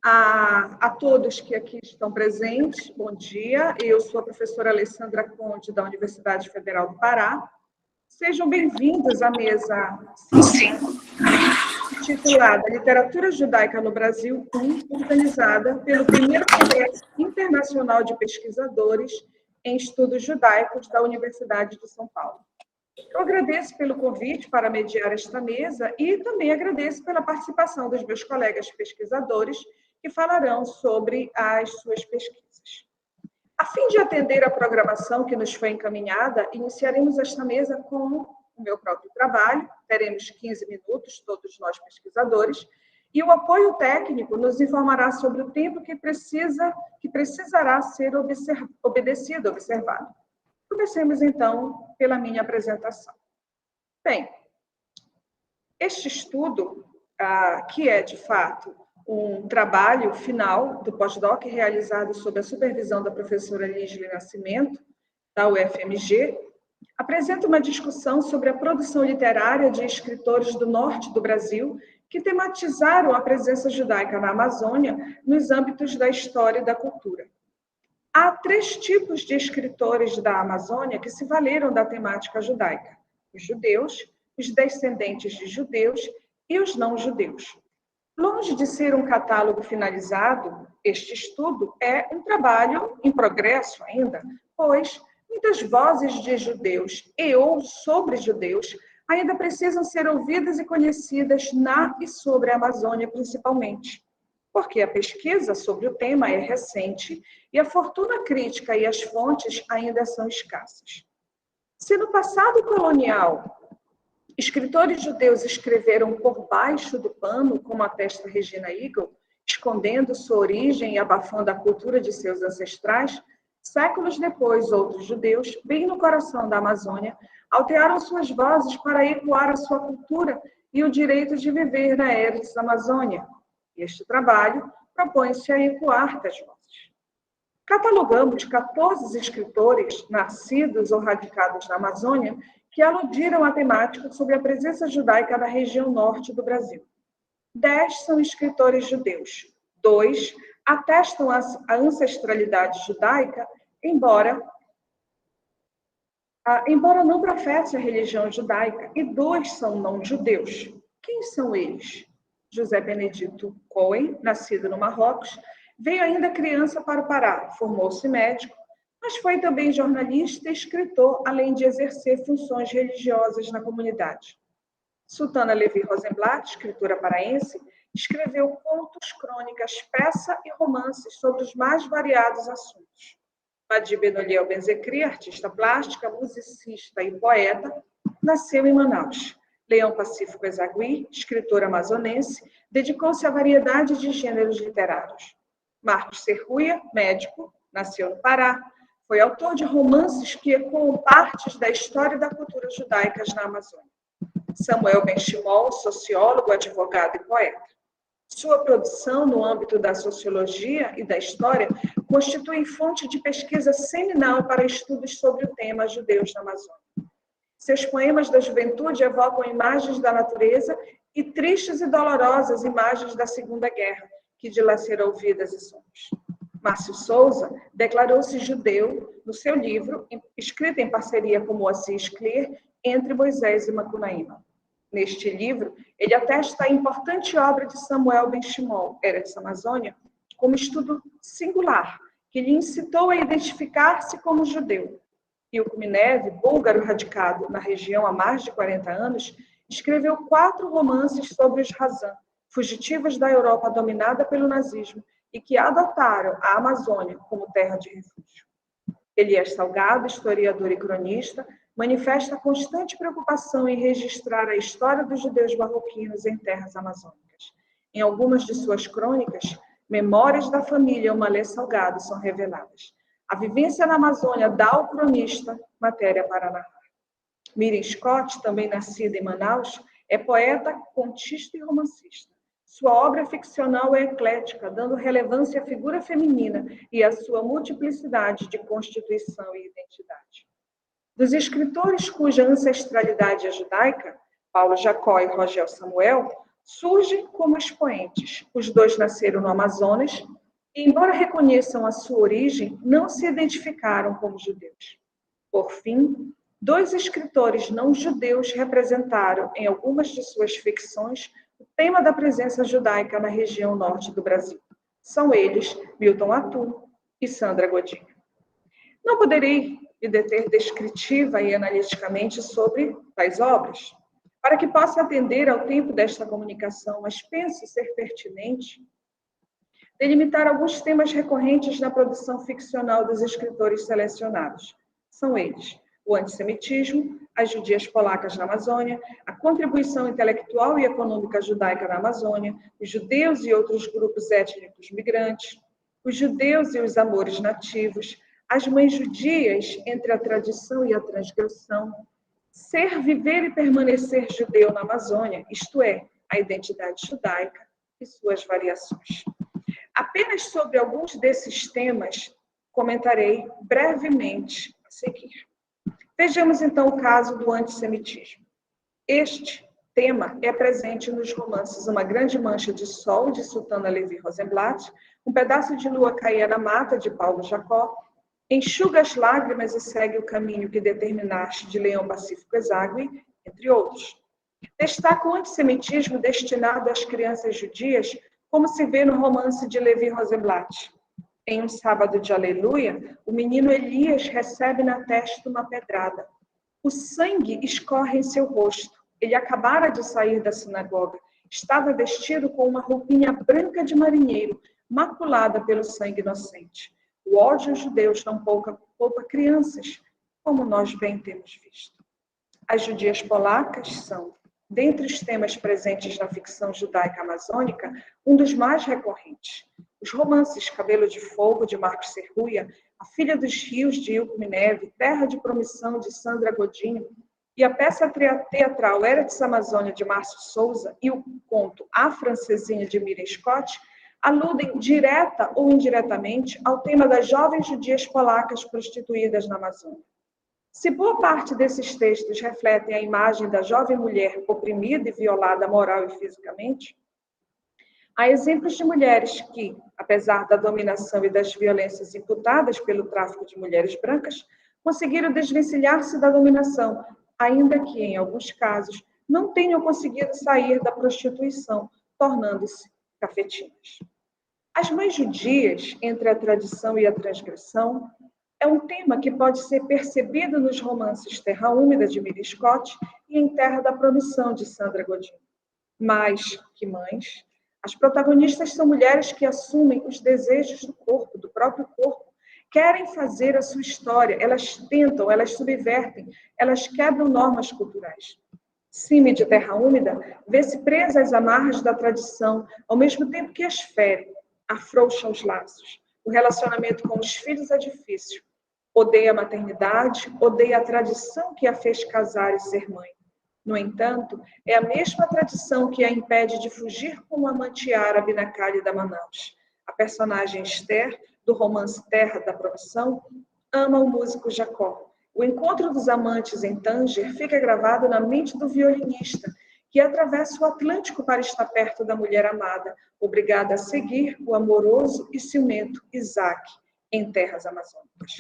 A todos que aqui estão presentes, bom dia. Eu sou a professora Alessandra Conde, da Universidade Federal do Pará. Sejam bem-vindos à mesa 5, titulada Literatura Judaica no Brasil 1, organizada pelo primeiro Congresso Internacional de Pesquisadores em Estudos Judaicos da Universidade de São Paulo. Eu agradeço pelo convite para mediar esta mesa e também agradeço pela participação dos meus colegas pesquisadores que falarão sobre as suas pesquisas. A fim de atender à programação que nos foi encaminhada, iniciaremos esta mesa com o meu próprio trabalho, teremos 15 minutos, todos nós pesquisadores, e o apoio técnico nos informará sobre o tempo que precisará ser observado. Comecemos, então, pela minha apresentação. Bem, este estudo, que é, de fato, um trabalho final do pós-doc realizado sob a supervisão da professora Lígia Nascimento, da UFMG, apresenta uma discussão sobre a produção literária de escritores do norte do Brasil que tematizaram a presença judaica na Amazônia nos âmbitos da história e da cultura. Há 3 tipos de escritores da Amazônia que se valeram da temática judaica: os judeus, os descendentes de judeus e os não-judeus. Longe de ser um catálogo finalizado, este estudo é um trabalho em progresso ainda, pois muitas vozes de judeus e ou sobre judeus ainda precisam ser ouvidas e conhecidas na e sobre a Amazônia principalmente, porque a pesquisa sobre o tema é recente e a fortuna crítica e as fontes ainda são escassas. Se no passado colonial escritores judeus escreveram por baixo do pano, como atesta Regina Eagle, escondendo sua origem e abafando a cultura de seus ancestrais, séculos depois, outros judeus, bem no coração da Amazônia, altearam suas vozes para ecoar a sua cultura e o direito de viver na Eretz Amazônia. Este trabalho propõe-se a ecoar tais vozes. Catalogamos 14 escritores, nascidos ou radicados na Amazônia, que aludiram à temática sobre a presença judaica na região norte do Brasil. 10 são escritores judeus. 2 atestam a ancestralidade judaica, embora não professem a religião judaica, e 2 são não-judeus. Quem são eles? José Benedito Cohen, nascido no Marrocos, veio ainda criança para o Pará, formou-se médico, mas foi também jornalista e escritor, além de exercer funções religiosas na comunidade. Sultana Levi Rosenblatt, escritora paraense, escreveu contos, crônicas, peça e romances sobre os mais variados assuntos. Madi Benoliel Benzekri, artista plástica, musicista e poeta, nasceu em Manaus. Leão Pacífico Ezagui, escritor amazonense, dedicou-se à variedade de gêneros literários. Marcos Serruia, médico, nasceu no Pará, foi autor de romances que ecoam partes da história e da cultura judaicas na Amazônia. Samuel Ben-Shimol, sociólogo, advogado e poeta. Sua produção no âmbito da sociologia e da história constitui fonte de pesquisa seminal para estudos sobre o tema judeus na Amazônia. Seus poemas da juventude evocam imagens da natureza e tristes e dolorosas imagens da Segunda Guerra, que dilacerou vidas e sonhos. Márcio Souza declarou-se judeu no seu livro, escrito em parceria com Moacir Scliar, Entre Moisés e Macunaíma. Neste livro, ele atesta a importante obra de Samuel Ben-Shimol, Eretz Amazônia, como estudo singular, que lhe incitou a identificar-se como judeu. Ilko Minev, búlgaro radicado na região há mais de 40 anos, escreveu 4 romances sobre os Hazan, fugitivos da Europa dominada pelo nazismo, e que adotaram a Amazônia como terra de refúgio. Elias Salgado, historiador e cronista, manifesta constante preocupação em registrar a história dos judeus marroquinos em terras amazônicas. Em algumas de suas crônicas, memórias da família Umalé Salgado são reveladas. A vivência na Amazônia dá ao cronista matéria para narrar. Miriam Scott, também nascida em Manaus, é poeta, contista e romancista. Sua obra ficcional é eclética, dando relevância à figura feminina e à sua multiplicidade de constituição e identidade. Dos escritores cuja ancestralidade é judaica, Paulo Jacó e Rogel Samuel, surgem como expoentes. Os dois nasceram no Amazonas e, embora reconheçam a sua origem, não se identificaram como judeus. Por fim, dois escritores não-judeus representaram, em algumas de suas ficções, o tema da presença judaica na região norte do Brasil. São eles Milton Atum e Sandra Godinho. Não poderei me deter descritiva e analiticamente sobre tais obras, para que possa atender ao tempo desta comunicação, mas penso ser pertinente delimitar alguns temas recorrentes na produção ficcional dos escritores selecionados. São eles: o antissemitismo, as judias polacas na Amazônia, a contribuição intelectual e econômica judaica na Amazônia, os judeus e outros grupos étnicos migrantes, os judeus e os amores nativos, as mães judias entre a tradição e a transgressão, ser, viver e permanecer judeu na Amazônia, isto é, a identidade judaica e suas variações. Apenas sobre alguns desses temas comentarei brevemente a seguir. Vejamos então o caso do antissemitismo. Este tema é presente nos romances Uma Grande Mancha de Sol, de Sultana Levi Rosenblatt, Um Pedaço de Lua Caía na Mata, de Paulo Jacó, Enxuga as Lágrimas e Segue o Caminho que Determinaste, de Leão Pacífico Exágue, entre outros. Destaca o antissemitismo destinado às crianças judias, como se vê no romance de Levi Rosenblatt. Em Um Sábado de Aleluia, o menino Elias recebe na testa uma pedrada. O sangue escorre em seu rosto. Ele acabara de sair da sinagoga. Estava vestido com uma roupinha branca de marinheiro, maculada pelo sangue inocente. O ódio aos judeus não poupa crianças, como nós bem temos visto. As judias polacas são, dentre os temas presentes na ficção judaica amazônica, um dos mais recorrentes. Os romances Cabelo de Fogo, de Marcos Serruia, A Filha dos Rios, de Ilko Mineve, Terra de Promissão, de Sandra Godinho, e a peça teatral Eretz Amazônia, de Márcio Souza, e o conto A Francesinha, de Miriam Scott, aludem direta ou indiretamente ao tema das jovens judias polacas prostituídas na Amazônia. Se boa parte desses textos refletem a imagem da jovem mulher oprimida e violada moral e fisicamente, há exemplos de mulheres que, apesar da dominação e das violências imputadas pelo tráfico de mulheres brancas, conseguiram desvencilhar-se da dominação, ainda que, em alguns casos, não tenham conseguido sair da prostituição, tornando-se cafetinas. As mães judias, entre a tradição e a transgressão, é um tema que pode ser percebido nos romances Terra Úmida, de Miriam Scott, e Em Terra da Promissão, de Sandra Godinho. Mais que mães, as protagonistas são mulheres que assumem os desejos do corpo, do próprio corpo, querem fazer a sua história, elas tentam, elas subvertem, elas quebram normas culturais. Cime, de Terra Úmida, vê-se presa às amarras da tradição, ao mesmo tempo que as fere, afrouxa os laços. O relacionamento com os filhos é difícil. Odeia a maternidade, odeia a tradição que a fez casar e ser mãe. No entanto, é a mesma tradição que a impede de fugir com o amante árabe na Calha da Manaus. A personagem Esther, do romance Terra da Promissão, ama o músico Jacó. O encontro dos amantes em Tanger fica gravado na mente do violinista, que atravessa o Atlântico para estar perto da mulher amada, obrigada a seguir o amoroso e ciumento Isaac, em terras amazônicas.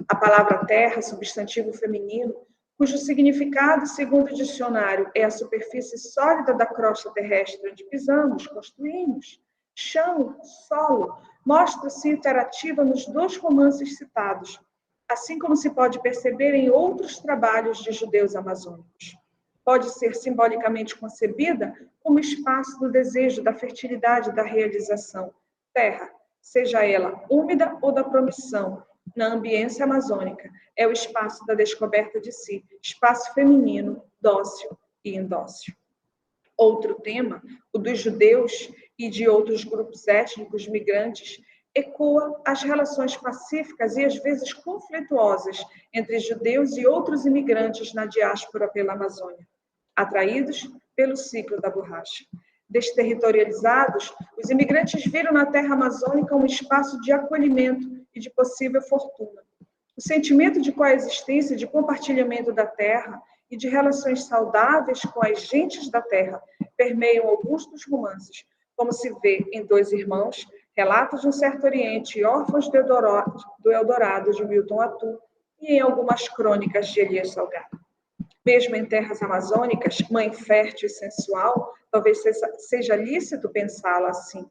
A palavra terra, substantivo feminino, cujo significado, segundo o dicionário, é a superfície sólida da crosta terrestre onde pisamos, construímos, chão, solo, mostra-se iterativa nos dois romances citados, assim como se pode perceber em outros trabalhos de judeus amazônicos. Pode ser simbolicamente concebida como espaço do desejo, da fertilidade, da realização. Terra, seja ela úmida ou da promissão, na ambiência amazônica, é o espaço da descoberta de si, espaço feminino, dócil e indócil. Outro tema, o dos judeus e de outros grupos étnicos migrantes, ecoa as relações pacíficas e às vezes conflituosas entre judeus e outros imigrantes na diáspora pela Amazônia, atraídos pelo ciclo da borracha. Desterritorializados, os imigrantes viram na terra amazônica um espaço de acolhimento e de possível fortuna. O sentimento de coexistência, de compartilhamento da terra e de relações saudáveis com as gentes da terra permeiam alguns dos romances, como se vê em Dois Irmãos, Relatos de um Certo Oriente e Órfãos do Eldorado, de Milton Atu, e em algumas crônicas de Elias Salgado. Mesmo em terras amazônicas, mãe fértil e sensual, talvez seja lícito pensá-la assim.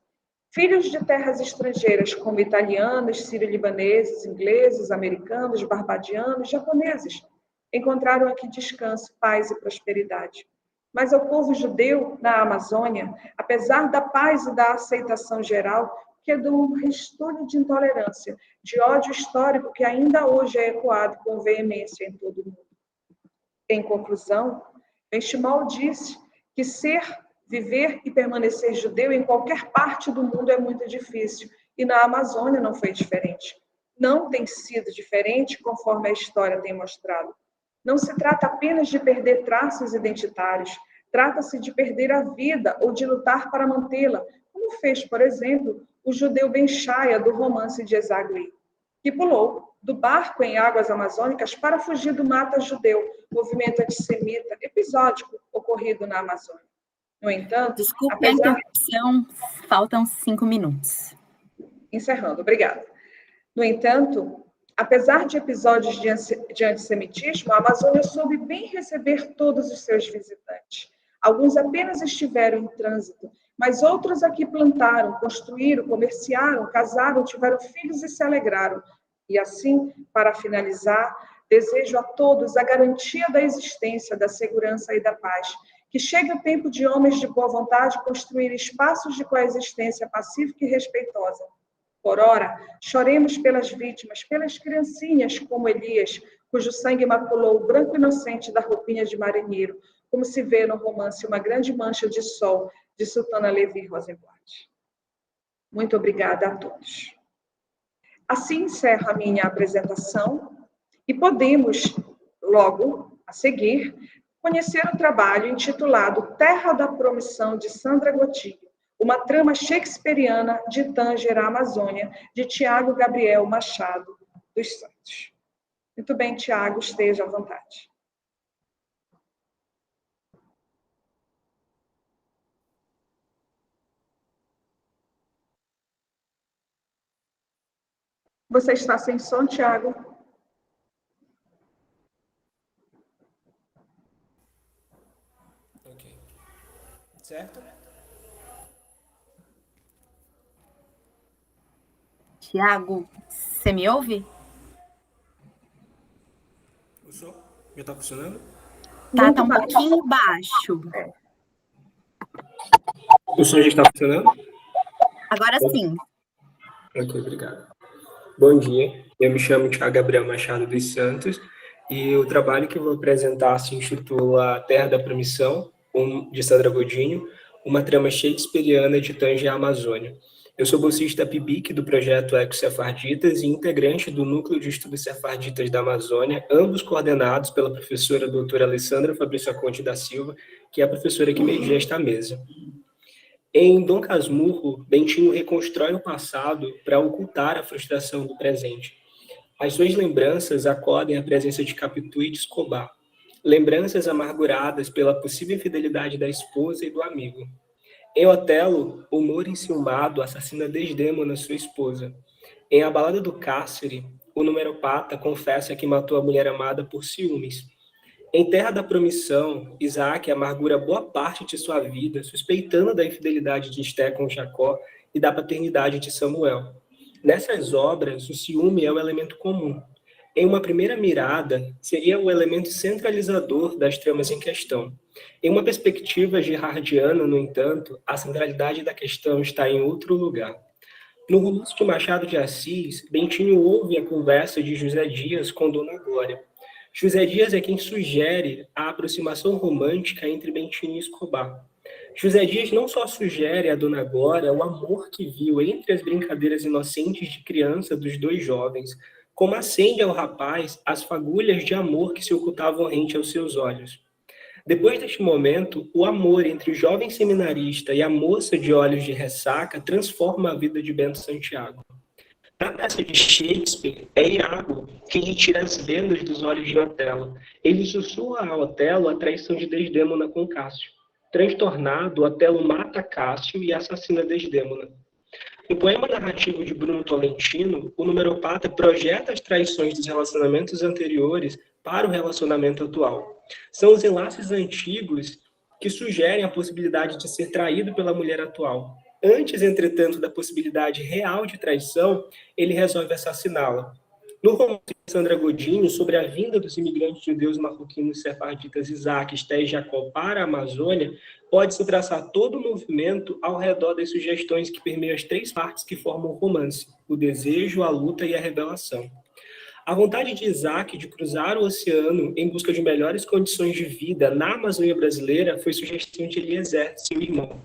Filhos de terras estrangeiras, como italianos, sírio-libaneses, ingleses, americanos, barbadianos, japoneses, encontraram aqui descanso, paz e prosperidade. Mas ao povo judeu, na Amazônia, apesar da paz e da aceitação geral, quedou um restolho de intolerância, de ódio histórico que ainda hoje é ecoado com veemência em todo o mundo. Em conclusão, Benchimol disse que ser, viver e permanecer judeu em qualquer parte do mundo é muito difícil, e na Amazônia não foi diferente. Não tem sido diferente, conforme a história tem mostrado. Não se trata apenas de perder traços identitários, trata-se de perder a vida ou de lutar para mantê-la, como fez, por exemplo, o judeu Benchaia do romance de Ezagui, que pulou do barco em águas amazônicas para fugir do mata judeu, movimento antissemita episódico ocorrido na Amazônia. No entanto, desculpe a interrupção, faltam 5 minutos. Encerrando, obrigada. No entanto, apesar de episódios de antissemitismo, a Amazônia soube bem receber todos os seus visitantes. Alguns apenas estiveram em trânsito, mas outros aqui plantaram, construíram, comerciaram, casaram, tiveram filhos e se alegraram. E assim, para finalizar, desejo a todos a garantia da existência, da segurança e da paz. Que chegue o tempo de homens de boa vontade construir espaços de coexistência pacífica e respeitosa. Por ora, choremos pelas vítimas, pelas criancinhas como Elias, cujo sangue maculou o branco inocente da roupinha de marinheiro, como se vê no romance Uma Grande Mancha de Sol, de Sultana Levi Rosenblatt. Muito obrigada a todos. Assim encerro a minha apresentação e podemos, logo a seguir, conhecer o trabalho intitulado Terra da Promissão, de Sandra Gotillo, uma trama shakespeariana de Tânger, à Amazônia, de Tiago Gabriel Machado dos Santos. Muito bem, Tiago, esteja à vontade. Você está sem som, Tiago? Ok. Certo? Tiago, você me ouve? O som já está funcionando? Tá um pouquinho baixo. O som já está funcionando? Agora sim. Ok, obrigado. Bom dia, eu me chamo Tiago Gabriel Machado dos Santos e o trabalho que eu vou apresentar se intitula Terra da Promissão, de Sandra Godinho, uma trama shakespeariana de Tânger, à Amazônia. Eu sou bolsista PIBIC do projeto Eco-Sefarditas e integrante do Núcleo de Estudos Sefarditas da Amazônia, ambos coordenados pela professora doutora Alessandra Fabrício Conte da Silva, que é a professora que media esta mesa. Em Dom Casmurro, Bentinho reconstrói o passado para ocultar a frustração do presente. As suas lembranças acodem a presença de Capitu e de Escobar, lembranças amarguradas pela possível infidelidade da esposa e do amigo. Em Otelo, o Mouro enciumado assassina Desdémona, sua esposa. Em A Balada do Cárcere, o numeropata confessa que matou a mulher amada por ciúmes. Em Terra da Promissão, Isaac amargura boa parte de sua vida, suspeitando da infidelidade de Esté com Jacó e da paternidade de Samuel. Nessas obras, o ciúme é o elemento comum. Em uma primeira mirada, seria o elemento centralizador das tramas em questão. Em uma perspectiva girardiana, no entanto, a centralidade da questão está em outro lugar. No romance de Machado de Assis, Bentinho ouve a conversa de José Dias com Dona Glória. José Dias é quem sugere a aproximação romântica entre Bentinho e Escobar. José Dias não só sugere a Dona Glória o amor que viu entre as brincadeiras inocentes de criança dos dois jovens, como acende ao rapaz as fagulhas de amor que se ocultavam rente aos seus olhos. Depois deste momento, o amor entre o jovem seminarista e a moça de olhos de ressaca transforma a vida de Bento Santiago. Na peça de Shakespeare, é Iago quem retira as vendas dos olhos de Otelo. Ele sussurra a Otelo a traição de Desdémona com Cássio. Transtornado, Otelo mata Cássio e assassina Desdémona. No poema narrativo de Bruno Tolentino, o numeropata projeta as traições dos relacionamentos anteriores para o relacionamento atual. São os enlaces antigos que sugerem a possibilidade de ser traído pela mulher atual. Antes, entretanto, da possibilidade real de traição, ele resolve assassiná-la. No romance de Sandra Godinho, sobre a vinda dos imigrantes judeus marroquinos sefarditas Isaac, Esté e Jacó para a Amazônia, pode-se traçar todo o movimento ao redor das sugestões que permeiam as três partes que formam o romance: o desejo, a luta e a revelação. A vontade de Isaac de cruzar o oceano em busca de melhores condições de vida na Amazônia brasileira foi sugestão de Eliezer, seu irmão.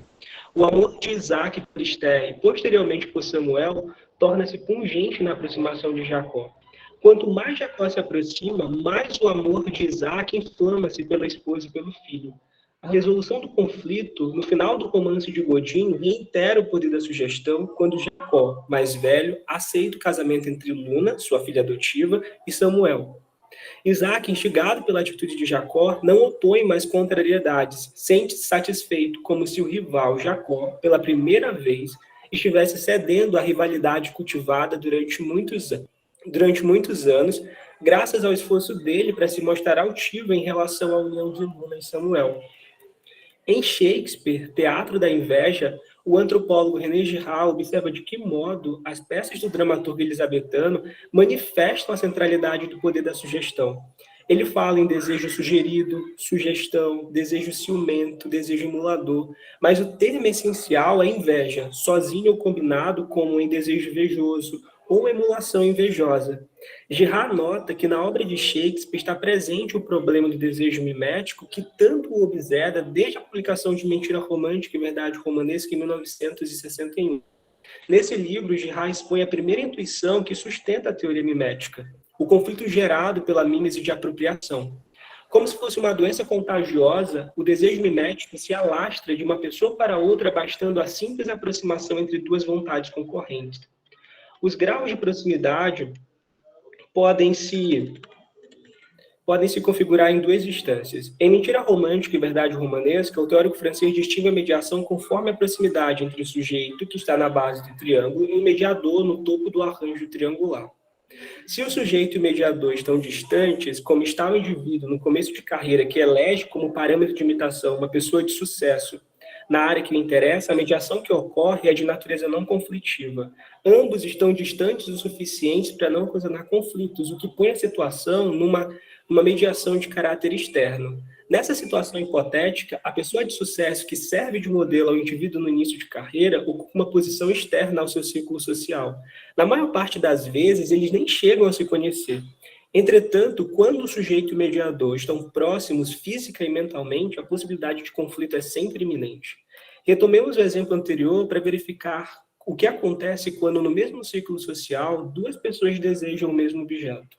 O amor de Isaac por Esté e posteriormente por Samuel torna-se pungente na aproximação de Jacó. Quanto mais Jacó se aproxima, mais o amor de Isaac inflama-se pela esposa e pelo filho. A resolução do conflito, no final do romance de Godinho, reitera o poder da sugestão quando Jacó, mais velho, aceita o casamento entre Luna, sua filha adotiva, e Samuel. Isaac, instigado pela atitude de Jacó, não opõe mais contrariedades, sente-se satisfeito, como se o rival, Jacó, pela primeira vez, estivesse cedendo à rivalidade cultivada durante muitos anos, graças ao esforço dele para se mostrar altivo em relação à união de Luna e Samuel. Em Shakespeare, Teatro da Inveja, o antropólogo René Girard observa de que modo as peças do dramaturgo elisabetano manifestam a centralidade do poder da sugestão. Ele fala em desejo sugerido, sugestão, desejo ciumento, desejo emulador, mas o termo essencial é inveja, sozinho ou combinado como em desejo invejoso ou emulação invejosa. Girard nota que na obra de Shakespeare está presente o problema do desejo mimético que tanto o obseda desde a publicação de Mentira Romântica e Verdade Romanesca em 1961. Nesse livro, Girard expõe a primeira intuição que sustenta a teoria mimética, o conflito gerado pela mímese de apropriação. Como se fosse uma doença contagiosa, o desejo mimético se alastra de uma pessoa para outra, bastando a simples aproximação entre duas vontades concorrentes. Os graus de proximidade podem se configurar em duas instâncias. Em Mentira Romântica e Verdade Romanesca, o teórico francês distingue a mediação conforme a proximidade entre o sujeito, que está na base do triângulo, e o mediador no topo do arranjo triangular. Se o sujeito e o mediador estão distantes, como está o indivíduo no começo de carreira que elege como parâmetro de imitação uma pessoa de sucesso na área que lhe interessa, a mediação que ocorre é de natureza não conflitiva. Ambos estão distantes o suficiente para não ocasionar conflitos, o que põe a situação numa mediação de caráter externo. Nessa situação hipotética, a pessoa de sucesso que serve de modelo ao indivíduo no início de carreira ocupa uma posição externa ao seu círculo social. Na maior parte das vezes, eles nem chegam a se conhecer. Entretanto, quando o sujeito e o mediador estão próximos física e mentalmente, a possibilidade de conflito é sempre iminente. Retomemos o exemplo anterior para verificar o que acontece quando, no mesmo ciclo social, duas pessoas desejam o mesmo objeto.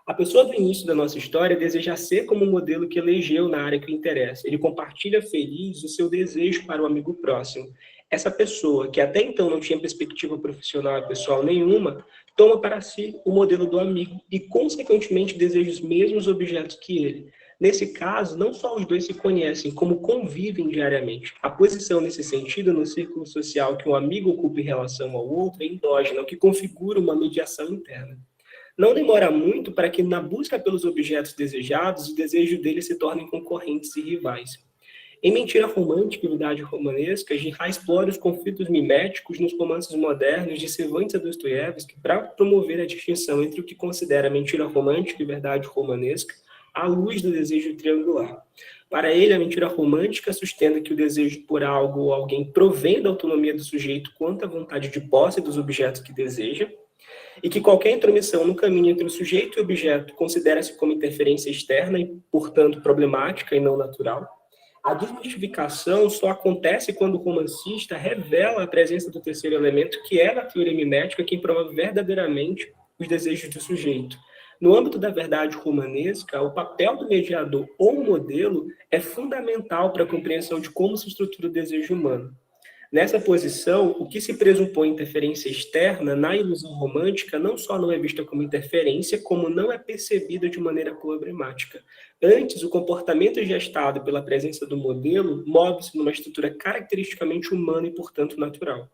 A pessoa do início da nossa história deseja ser como o modelo que elegeu na área que lhe interessa. Ele compartilha feliz o seu desejo para o amigo próximo. Essa pessoa, que até então não tinha perspectiva profissional e pessoal nenhuma, toma para si o modelo do amigo e, consequentemente, deseja os mesmos objetos que ele. Nesse caso, não só os dois se conhecem, como convivem diariamente. A posição nesse sentido no círculo social que um amigo ocupa em relação ao outro é endógena, o que configura uma mediação interna. Não demora muito para que, na busca pelos objetos desejados, os desejos deles se tornem concorrentes e rivais. Em Mentira Romântica e Verdade Romanesca, Girard explora os conflitos miméticos nos romances modernos de Cervantes e Dostoiévski para promover a distinção entre o que considera mentira romântica e verdade romanesca à luz do desejo triangular. Para ele, a mentira romântica sustenta que o desejo por algo ou alguém provém da autonomia do sujeito quanto à vontade de posse dos objetos que deseja, e que qualquer intromissão no caminho entre o sujeito e o objeto considera-se como interferência externa e, portanto, problemática e não natural. A desmistificação só acontece quando o romancista revela a presença do terceiro elemento, que é, na teoria mimética, quem promove verdadeiramente os desejos do sujeito. No âmbito da verdade romanesca, o papel do mediador ou modelo é fundamental para a compreensão de como se estrutura o desejo humano. Nessa posição, o que se presupõe interferência externa na ilusão romântica não só não é vista como interferência, como não é percebida de maneira problemática. Antes, o comportamento gestado pela presença do modelo move-se numa estrutura caracteristicamente humana e, portanto, natural.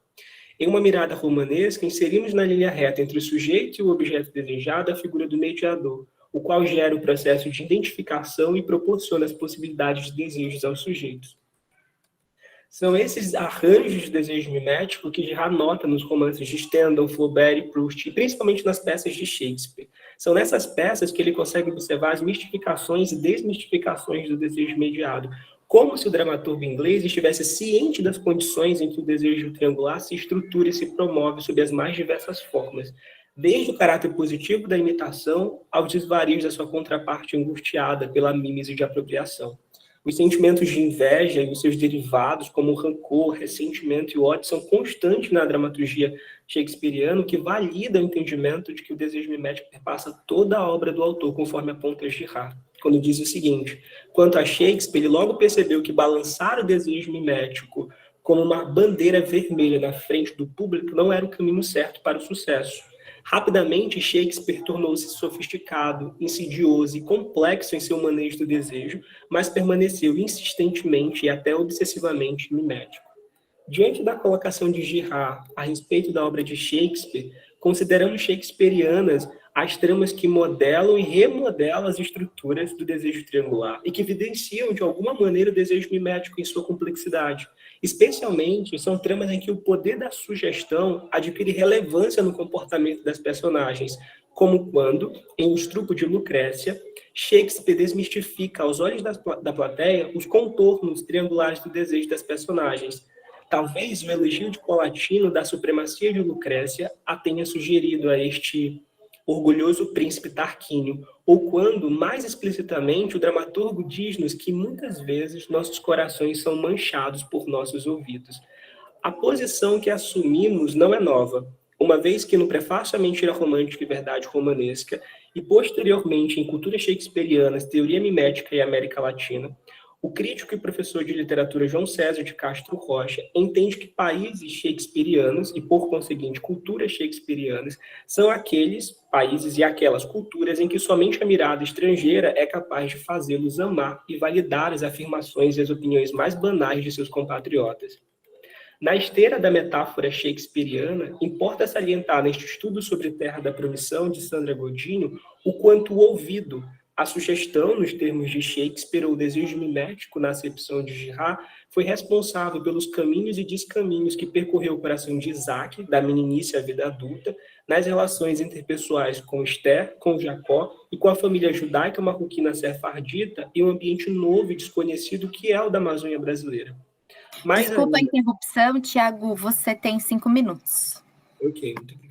Em uma mirada romanesca, inserimos na linha reta entre o sujeito e o objeto desejado a figura do mediador, o qual gera o processo de identificação e proporciona as possibilidades de desejos aos sujeitos. São esses arranjos de desejo mimético que Girard nota nos romances de Stendhal, Flaubert e Proust, e principalmente nas peças de Shakespeare. São nessas peças que ele consegue observar as mistificações e desmistificações do desejo mediado, como se o dramaturgo inglês estivesse ciente das condições em que o desejo triangular se estrutura e se promove sob as mais diversas formas, desde o caráter positivo da imitação aos desvarios da sua contraparte angustiada pela mímese de apropriação. Os sentimentos de inveja e os seus derivados, como o rancor, ressentimento e ódio, são constantes na dramaturgia shakespeariana, que valida o entendimento de que o desejo mimético perpassa toda a obra do autor, conforme aponta Girard, quando diz o seguinte: quanto a Shakespeare, ele logo percebeu que balançar o desejo mimético como uma bandeira vermelha na frente do público não era o caminho certo para o sucesso. Rapidamente, Shakespeare tornou-se sofisticado, insidioso e complexo em seu manejo do desejo, mas permaneceu insistentemente e até obsessivamente mimético. Diante da colocação de Girard a respeito da obra de Shakespeare, consideramos shakespearianas as tramas que modelam e remodelam as estruturas do desejo triangular e que evidenciam, de alguma maneira, o desejo mimético em sua complexidade. Especialmente, são tramas em que o poder da sugestão adquire relevância no comportamento das personagens, como quando, em O Estrupo de Lucrécia, Shakespeare desmistifica aos olhos da plateia os contornos triangulares do desejo das personagens. Talvez o elogio de Palatino da supremacia de Lucrécia a tenha sugerido a este orgulhoso príncipe Tarquínio, ou quando, mais explicitamente, o dramaturgo diz-nos que muitas vezes nossos corações são manchados por nossos ouvidos. A posição que assumimos não é nova, uma vez que no prefácio à Mentira Romântica e Verdade Romanesca, e posteriormente em Culturas Shakespearianas, Teoria Mimética e América Latina, o crítico e professor de literatura João César de Castro Rocha entende que países shakespearianos, e por conseguinte culturas shakespearianas, são aqueles países e aquelas culturas em que somente a mirada estrangeira é capaz de fazê-los amar e validar as afirmações e as opiniões mais banais de seus compatriotas. Na esteira da metáfora shakespeariana, importa salientar neste estudo sobre Terra da Promissão, de Sandra Godinho, o quanto o ouvido, a sugestão, nos termos de Shakespeare, ou o desejo mimético, na acepção de Girard, foi responsável pelos caminhos e descaminhos que percorreu o coração de Isaac, da meninice à vida adulta, nas relações interpessoais com Esther, com Jacó e com a família judaica marroquina sefardita e um ambiente novo e desconhecido que é o da Amazônia brasileira. Desculpa a interrupção, Tiago, você tem 5 minutos. Ok, muito obrigado.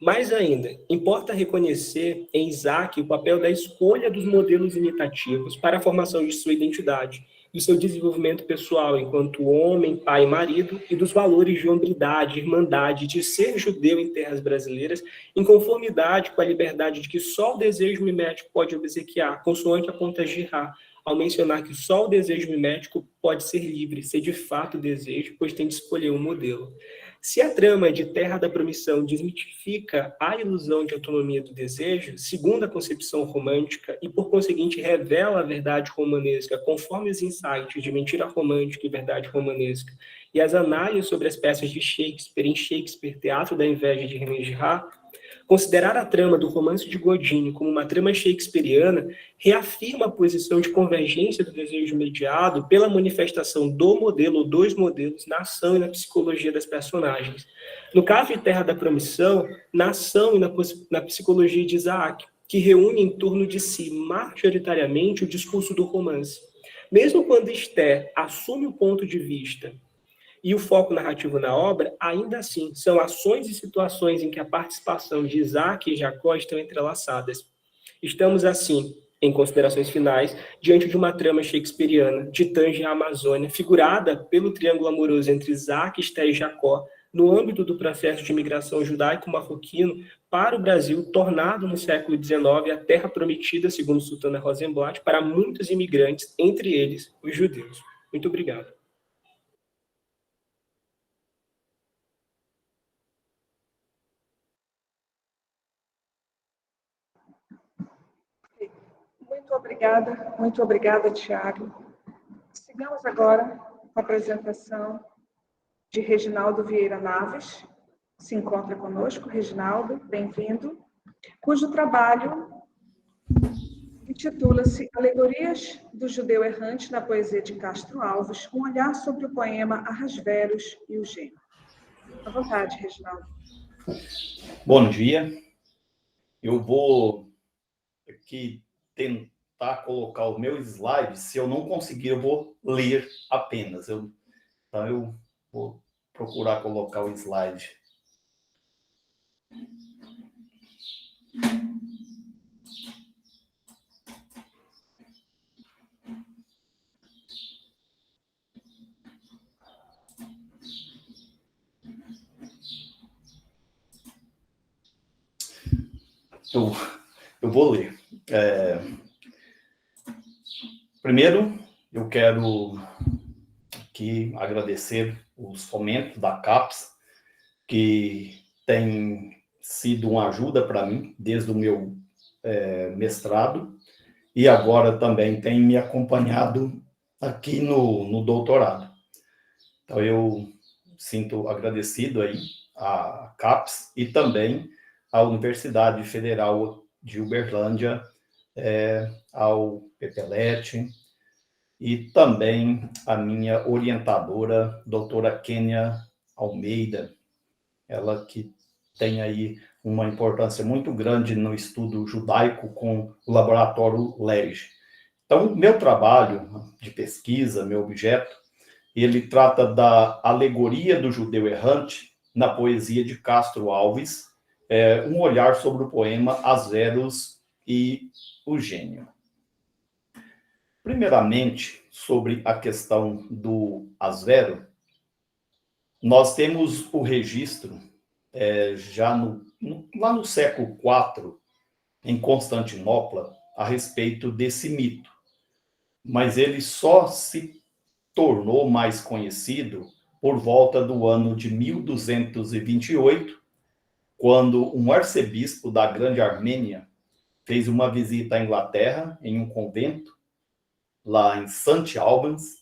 Mais ainda, importa reconhecer em Isaac o papel da escolha dos modelos imitativos para a formação de sua identidade e seu desenvolvimento pessoal enquanto homem, pai e marido, e dos valores de hombridade, irmandade, de ser judeu em terras brasileiras, em conformidade com a liberdade de que só o desejo mimético pode obsequiar, consoante aponta Girard, ao mencionar que só o desejo mimético pode ser livre, ser de fato desejo, pois tem de escolher um modelo. Se a trama de Terra da Promissão desmitifica a ilusão de autonomia do desejo, segundo a concepção romântica, e por conseguinte revela a verdade romanesca conforme os insights de Mentira Romântica e Verdade Romanesca, e as análises sobre as peças de Shakespeare em Shakespeare, Teatro da Inveja de René Girard, considerar a trama do romance de Godinho como uma trama shakespeariana reafirma a posição de convergência do desejo mediado pela manifestação do modelo ou dos modelos na ação e na psicologia das personagens. No caso de Terra da Promissão, na ação e na psicologia de Isaac, que reúne em torno de si majoritariamente o discurso do romance. Mesmo quando Esther assume o ponto de vista e o foco narrativo na obra, ainda assim, são ações e situações em que a participação de Isaac e Jacó estão entrelaçadas. Estamos, assim, em considerações finais, diante de uma trama shakespeariana de Tanger à Amazônia, figurada pelo triângulo amoroso entre Isaac, Esther e Jacó, no âmbito do processo de imigração judaico-marroquino para o Brasil, tornado no século XIX a terra prometida, segundo Sultana Rosenblatt, para muitos imigrantes, entre eles os judeus. Muito obrigado. Muito obrigada, Tiago. Sigamos agora com a apresentação de Reginaldo Vieira Naves. Se encontra conosco, Reginaldo, bem-vindo, cujo trabalho intitula-se Alegorias do Judeu Errante na Poesia de Castro Alves, um olhar sobre o poema Ahasveros e o Gênio. À vontade, Reginaldo. Bom dia. Eu vou aqui tentar colocar o meu slide. Se eu não conseguir, eu vou ler apenas. Então, eu vou procurar colocar o slide. Eu vou ler. Primeiro, eu quero aqui agradecer os fomentos da CAPES, que tem sido uma ajuda para mim desde o meu mestrado, e agora também tem me acompanhado aqui no doutorado. Então, eu sinto agradecido aí à CAPES e também à Universidade Federal de Uberlândia, ao Pepelete, e também à minha orientadora, doutora Kênia Almeida, ela que tem aí uma importância muito grande no estudo judaico com o laboratório LERJ. Então, meu trabalho de pesquisa, meu objeto, ele trata da alegoria do judeu errante na poesia de Castro Alves, um olhar sobre o poema Ahasveros e o Gênio. Primeiramente, sobre a questão do Ahasvero, nós temos o registro já lá no século IV, em Constantinopla, a respeito desse mito. Mas ele só se tornou mais conhecido por volta do ano de 1228, quando um arcebispo da Grande Armênia fez uma visita à Inglaterra, em um convento, lá em St. Albans,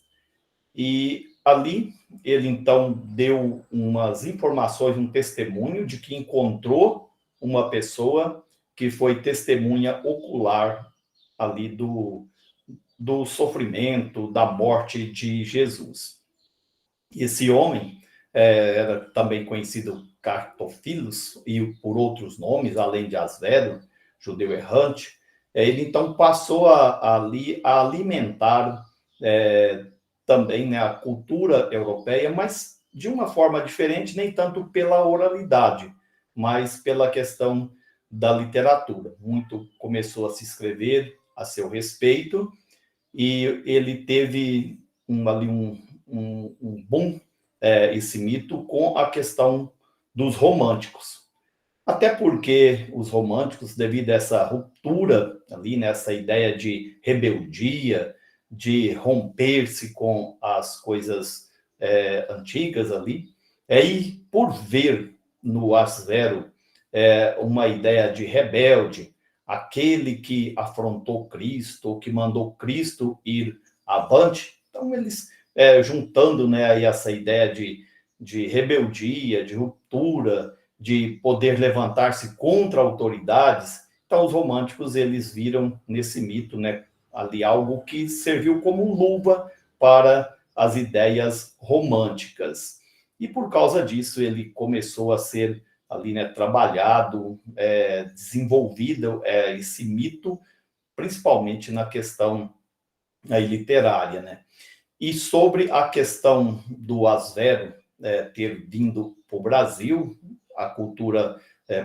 e ali ele, então, deu umas informações, um testemunho de que encontrou uma pessoa que foi testemunha ocular ali do sofrimento, da morte de Jesus. Esse homem era também conhecido Cartofilos, e por outros nomes, além de Ahasvero, judeu errante. Ele, então, passou ali a alimentar também, né, a cultura europeia, mas de uma forma diferente, nem tanto pela oralidade, mas pela questão da literatura. Muito começou a se escrever a seu respeito, e ele teve um boom, esse mito, com a questão dos românticos. Até porque os românticos, devido a essa ruptura ali, nessa ideia de rebeldia, de romper-se com as coisas antigas ali, e por ver no Ahasvero uma ideia de rebelde, aquele que afrontou Cristo, que mandou Cristo ir avante. Então, eles, juntando, né, aí essa ideia de rebeldia, de ruptura, de poder levantar-se contra autoridades, então os românticos, eles viram nesse mito, né, ali algo que serviu como luva para as ideias românticas. E por causa disso, ele começou a ser ali, né, trabalhado, desenvolvido esse mito, principalmente na questão aí literária, né? E sobre a questão do Ahasvero ter vindo para o Brasil, a cultura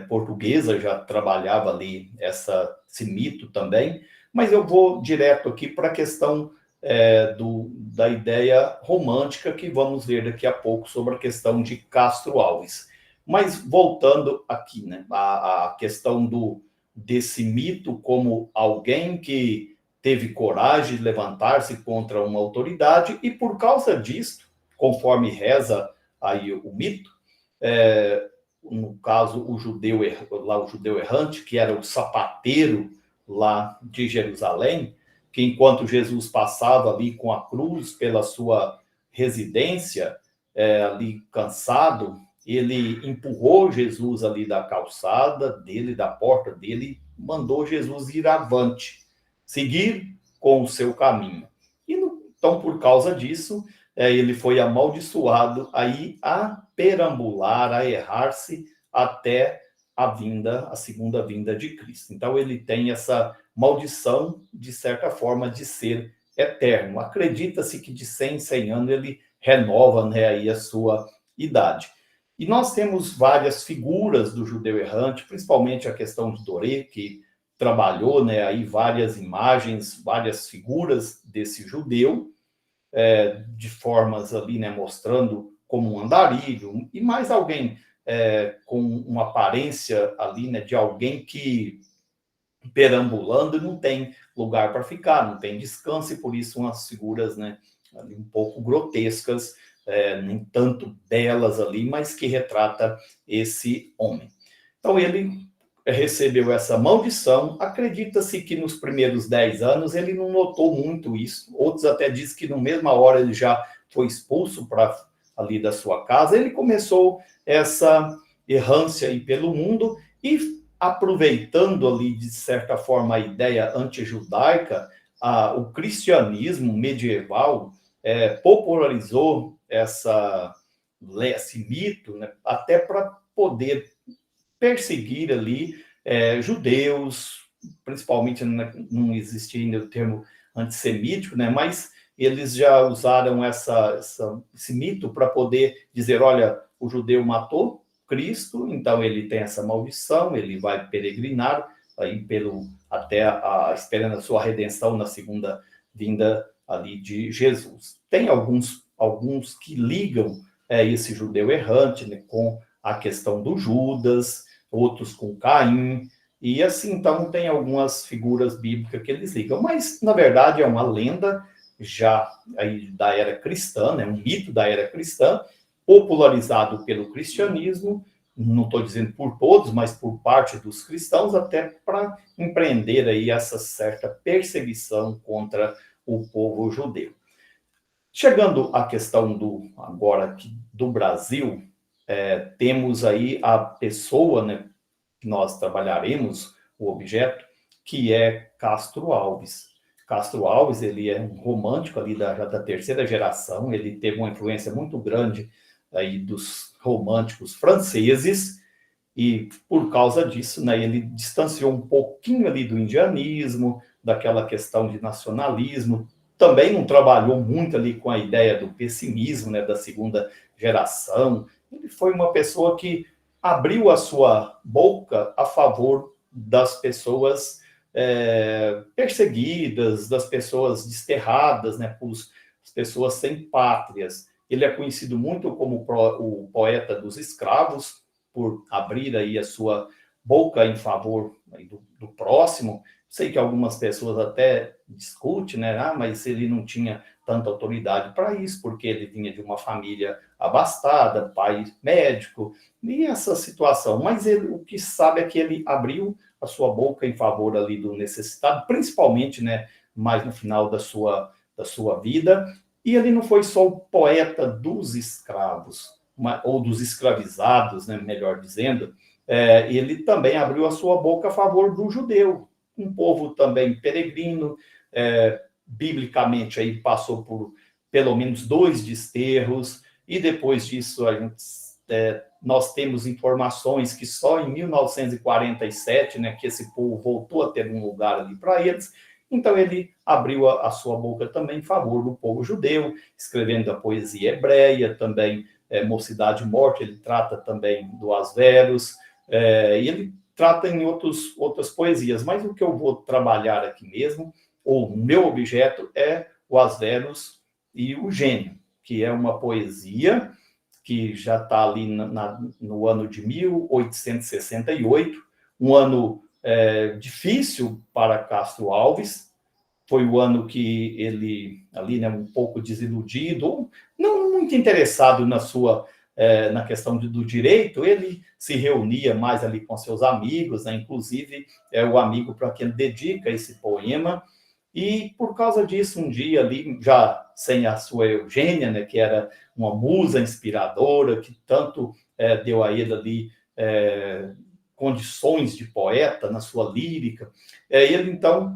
portuguesa já trabalhava ali esse mito também, mas eu vou direto aqui para a questão da ideia romântica, que vamos ver daqui a pouco sobre a questão de Castro Alves. Mas voltando aqui, né, a questão desse mito como alguém que teve coragem de levantar-se contra uma autoridade, e por causa disso, conforme reza aí o mito, no caso o judeu errante, que era o sapateiro lá de Jerusalém, que enquanto Jesus passava ali com a cruz pela sua residência, ali cansado, ele empurrou Jesus ali da calçada dele, da porta dele, mandou Jesus ir avante, seguir com o seu caminho. Então, por causa disso, ele foi amaldiçoado aí a perambular, a errar-se até a segunda vinda de Cristo. Então, ele tem essa maldição, de certa forma, de ser eterno. Acredita-se que de 100 em 100 anos ele renova, né, aí a sua idade. E nós temos várias figuras do judeu errante, principalmente a questão de Doré, que trabalhou, né, aí várias imagens, várias figuras desse judeu, de formas ali, né, mostrando como um andarilho, e mais alguém com uma aparência ali, né, de alguém que perambulando não tem lugar para ficar, não tem descanso, e por isso umas figuras, né, ali um pouco grotescas, nem tanto belas ali, mas que retrata esse homem. Então ele recebeu essa maldição. Acredita-se que nos primeiros 10 anos ele não notou muito isso. Outros até dizem que na mesma hora ele já foi expulso para ali da sua casa. Ele começou essa errância aí pelo mundo e, aproveitando ali de certa forma a ideia antijudaica, o cristianismo medieval popularizou esse mito, né, até para poder perseguir ali judeus, principalmente não existia ainda o termo antissemítico, né? Mas eles já usaram esse mito para poder dizer, olha, o judeu matou Cristo, então ele tem essa maldição, ele vai peregrinar aí até esperando a sua redenção na segunda vinda ali de Jesus. Tem alguns que ligam esse judeu errante, né, com a questão do Judas, outros com Caim, e assim, então tem algumas figuras bíblicas que eles ligam, mas na verdade é uma lenda já aí da era cristã, né, um mito da era cristã, popularizado pelo cristianismo, não estou dizendo por todos, mas por parte dos cristãos, até para empreender aí essa certa perseguição contra o povo judeu. Chegando à questão do Brasil, temos aí a pessoa, né, que nós trabalharemos, o objeto, que é Castro Alves. Castro Alves, ele é um romântico ali da terceira geração, ele teve uma influência muito grande aí dos românticos franceses, e por causa disso, né, ele distanciou um pouquinho ali do indianismo, daquela questão de nacionalismo, também não trabalhou muito ali com a ideia do pessimismo, né, da segunda geração. Ele foi uma pessoa que abriu a sua boca a favor das pessoas perseguidas, das pessoas desterradas, né, as pessoas sem pátrias. Ele é conhecido muito como o poeta dos escravos, por abrir aí a sua boca em favor aí do próximo. Sei que algumas pessoas até discutem, né? Mas ele não tinha tanta autoridade para isso, porque ele vinha de uma família abastada, pai médico, e essa situação. Mas o que sabe é que ele abriu a sua boca em favor ali do necessitado, principalmente, né, mais no final da sua vida. E ele não foi só o poeta dos escravos, ou dos escravizados, né, melhor dizendo, ele também abriu a sua boca a favor do judeu, um povo também peregrino, biblicamente aí passou por pelo menos 2 desterros, e depois disso nós temos informações que só em 1947, né, que esse povo voltou a ter um lugar ali para eles. Então ele abriu a sua boca também em favor do povo judeu, escrevendo a poesia hebreia, também Mocidade e Morte, ele trata também do Asveros, e ele trata em outras poesias, mas o que eu vou trabalhar aqui mesmo, ou o meu objeto, é o Asveros e o Gênio, que é uma poesia que já está ali no ano de 1868, um ano difícil para Castro Alves. Foi o ano que ele, ali, né, um pouco desiludido, não muito interessado na sua na questão do direito, ele se reunia mais ali com seus amigos, né? Inclusive é o amigo para quem ele dedica esse poema, e por causa disso, um dia ali, já sem a sua Eugênia, né, que era uma musa inspiradora, que tanto deu a ele ali condições de poeta na sua lírica, ele então,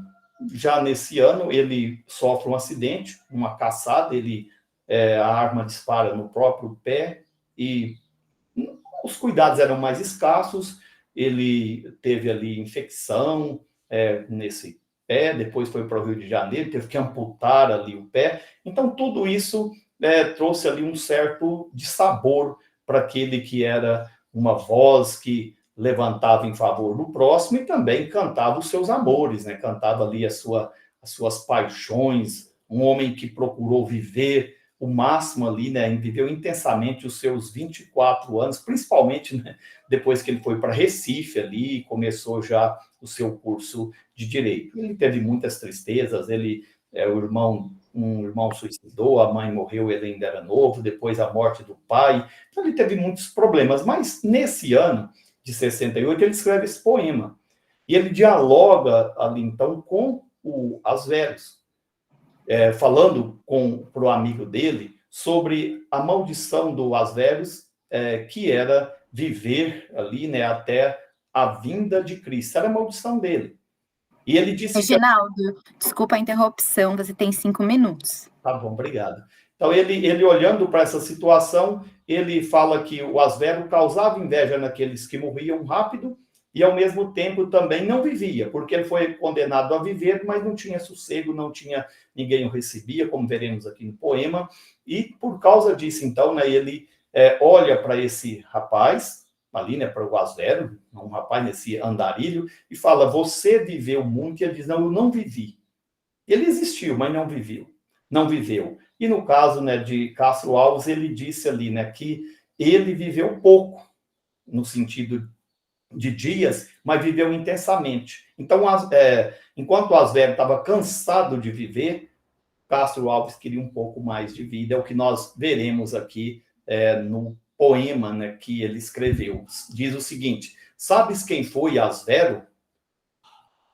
já nesse ano, ele sofre um acidente, uma caçada, a arma dispara no próprio pé, e os cuidados eram mais escassos, ele teve ali infecção nesse pé, depois foi para o Rio de Janeiro, teve que amputar ali o pé. Então, tudo isso trouxe ali um certo dissabor para aquele que era uma voz que levantava em favor do próximo e também cantava os seus amores, né? Cantava ali as suas paixões, um homem que procurou viver o máximo ali, né? Viveu intensamente os seus 24 anos, principalmente, né, depois que ele foi para Recife ali e começou já o seu curso de Direito. Ele teve muitas tristezas, um irmão suicidou, a mãe morreu, ele ainda era novo, depois a morte do pai, então ele teve muitos problemas, mas nesse ano de 68 ele escreve esse poema, e ele dialoga ali então com o Asverus, falando para o amigo dele sobre a maldição do Asverus, que era viver ali, né, até a vinda de Cristo, era a maldição dele. E ele disse... Reginaldo, desculpa a interrupção, você tem 5 minutos. Tá bom, obrigado. Então, ele olhando para essa situação, ele fala que o Asverus causava inveja naqueles que morriam rápido e, ao mesmo tempo, também não vivia, porque ele foi condenado a viver, mas não tinha sossego, ninguém o recebia, como veremos aqui no poema, e por causa disso, então, né, ele olha para esse rapaz, ali, né, para o Asverus, um rapaz nesse andarilho, e fala, você viveu muito, e ele diz, não, eu não vivi. Ele existiu, mas não viveu. E no caso, né, de Castro Alves, ele disse ali, né, que ele viveu pouco, no sentido de dias, mas viveu intensamente. Então, enquanto o Asverus estava cansado de viver, Castro Alves queria um pouco mais de vida, é o que nós veremos aqui no poema, né, que ele escreveu. Diz o seguinte, sabes quem foi Asverus?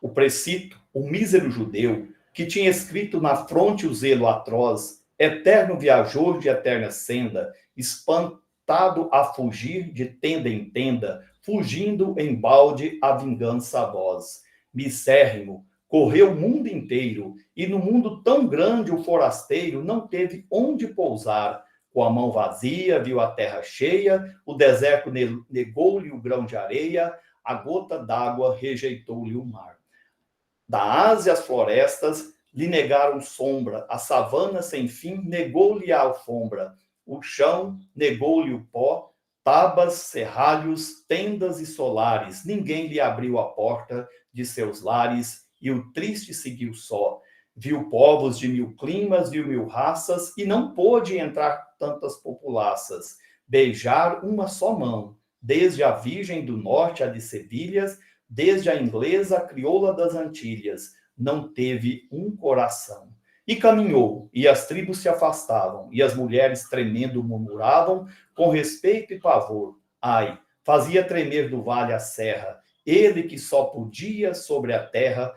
O precito, o mísero judeu, que tinha escrito na fronte o zelo atroz, eterno viajor de eterna senda, espantado a fugir de tenda em tenda, fugindo em balde a vingança a voz. Misérrimo, correu o mundo inteiro, e no mundo tão grande o forasteiro não teve onde pousar. Com a mão vazia, viu a terra cheia, o deserto negou-lhe o grão de areia, a gota d'água rejeitou-lhe o mar. Da Ásia as florestas lhe negaram sombra, a savana sem fim negou-lhe a alfombra, o chão negou-lhe o pó, tabas, serralhos, tendas e solares, ninguém lhe abriu a porta de seus lares, e o triste seguiu só. Viu povos de 1000 climas, viu 1000 raças, e não pôde entrar tantas populaças, beijar uma só mão, desde a virgem do norte a de Sevilhas, desde a inglesa a crioula das Antilhas, não teve um coração. E caminhou, e as tribos se afastavam, e as mulheres tremendo murmuravam, com respeito e pavor. Ai, fazia tremer do vale a serra, ele que só pedia sobre a terra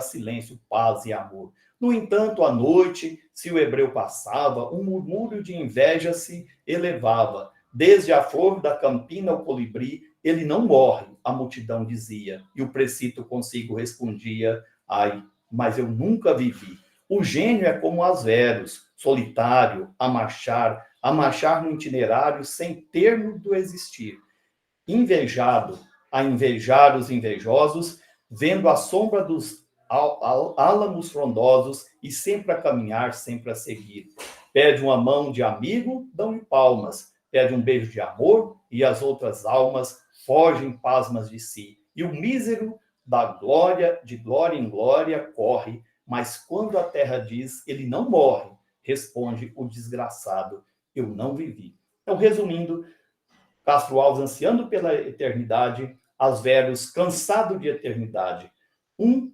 silêncio, paz e amor. No entanto, à noite, se o hebreu passava, um murmúrio de inveja se elevava. Desde a flor da campina ao colibri, ele não morre, a multidão dizia. E o precito consigo respondia, ai, mas eu nunca vivi. O gênio é como Asverus, solitário, a marchar no itinerário sem termo do existir. Invejado, a invejar os invejosos, vendo a sombra dos álamos frondosos e sempre a caminhar, sempre a seguir. Pede uma mão de amigo, dão-lhe palmas. Pede um beijo de amor e as outras almas fogem pasmas de si. E o mísero de glória em glória, corre, mas quando a terra diz, ele não morre, responde o desgraçado, eu não vivi. Então, resumindo, Castro Alves ansiando pela eternidade, Asverus cansado de eternidade. Um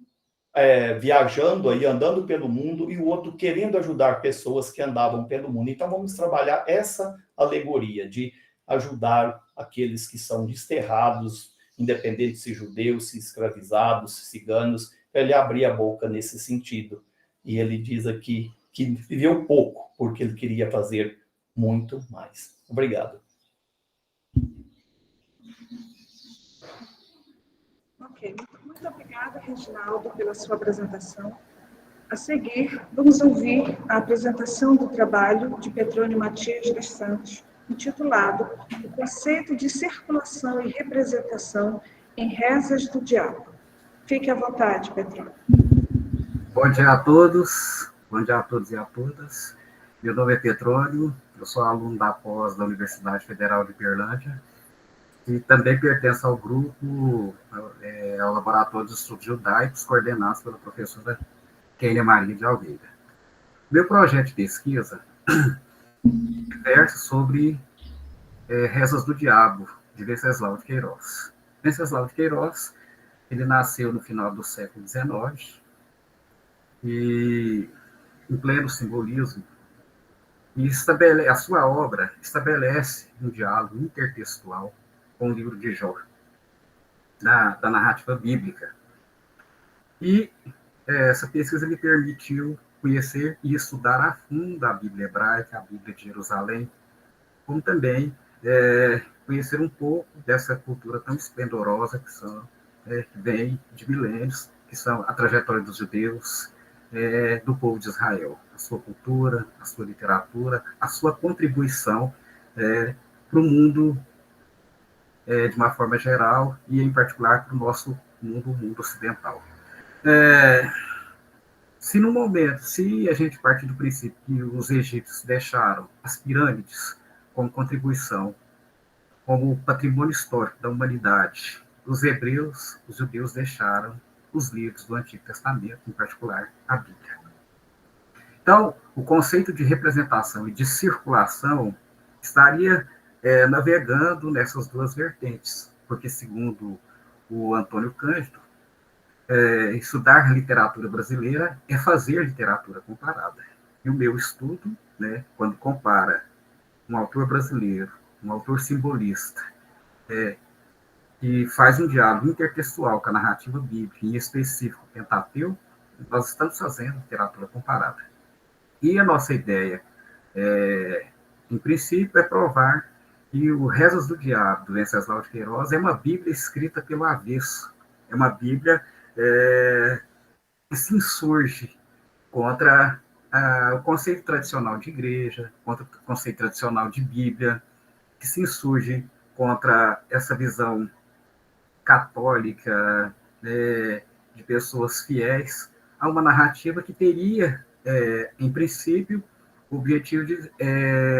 viajando aí, andando pelo mundo, e o outro querendo ajudar pessoas que andavam pelo mundo. Então, vamos trabalhar essa alegoria de ajudar aqueles que são desterrados, independente se judeus, se escravizados, se ciganos. Ele abria a boca nesse sentido. E ele diz aqui que viveu pouco, porque ele queria fazer muito mais. Obrigado. Ok, muito obrigada, Reginaldo, pela sua apresentação. A seguir, vamos ouvir a apresentação do trabalho de Petrônio Matias dos Santos, intitulado O Conceito de Circulação e Representação em Rezas do Diabo. Fique à vontade, Petrônio. Bom dia a todos e a todas. Meu nome é Petrônio, eu sou aluno da pós da Universidade Federal de Uberlândia e também pertenço ao grupo, ao Laboratório de Estudos Judaicos, coordenado pela professora Kênia Maria de Almeida. Meu projeto de pesquisa versa sobre Rezas do Diabo, de Venceslau de Queiroz. Venceslau de Queiroz, ele nasceu no final do século XIX e, em pleno simbolismo, e a sua obra estabelece um diálogo intertextual com o livro de Jó, da narrativa bíblica. E essa pesquisa me permitiu conhecer e estudar a fundo a Bíblia hebraica, a Bíblia de Jerusalém, como também conhecer um pouco dessa cultura tão esplendorosa que vem de milênios, que são a trajetória dos judeus, do povo de Israel, a sua cultura, a sua literatura, a sua contribuição para o mundo de uma forma geral e, em particular, para o nosso mundo, o mundo ocidental. Se a gente partir do princípio que os egípcios deixaram as pirâmides como contribuição, como patrimônio histórico da humanidade, os judeus deixaram os livros do Antigo Testamento, em particular a Bíblia. Então, o conceito de representação e de circulação estaria navegando nessas duas vertentes, porque, segundo o Antônio Cândido, estudar literatura brasileira é fazer literatura comparada. E o meu estudo, quando compara um autor brasileiro, um autor simbolista, que faz um diálogo intertextual com a narrativa bíblica, em específico o Pentateuco, nós estamos fazendo literatura comparada. E a nossa ideia, em princípio, é provar que o Rezas do Diabo, do Venceslau de Queiroz, é uma Bíblia escrita pelo avesso. É uma Bíblia que se insurge contra o conceito tradicional de igreja, contra o conceito tradicional de Bíblia, que se insurge contra essa visão católica, de pessoas fiéis a uma narrativa que teria, em princípio, o objetivo de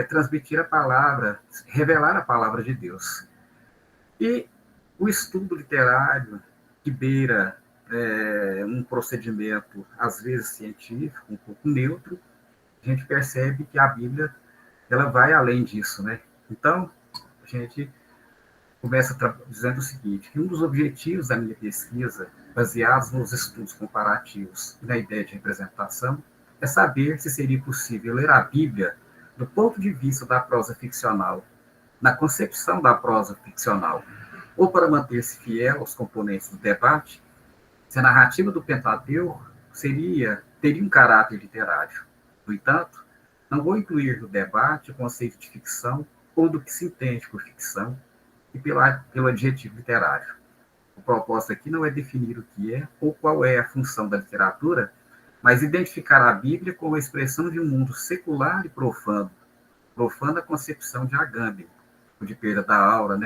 transmitir a palavra, revelar a palavra de Deus. E o estudo literário, que beira um procedimento, às vezes científico, um pouco neutro, a gente percebe que a Bíblia ela vai além disso, né? Então, a gente começa dizendo o seguinte, que um dos objetivos da minha pesquisa, baseados nos estudos comparativos e na ideia de representação, é saber se seria possível ler a Bíblia do ponto de vista da prosa ficcional, na concepção da prosa ficcional, ou para manter-se fiel aos componentes do debate, se a narrativa do Pentateuco teria um caráter literário. No entanto, não vou incluir no debate o conceito de ficção ou do que se entende por ficção e pelo adjetivo literário. O propósito aqui não é definir o que é ou qual é a função da literatura, mas identificar a Bíblia como a expressão de um mundo secular e profano, profana concepção de Agamben, de perda da aura,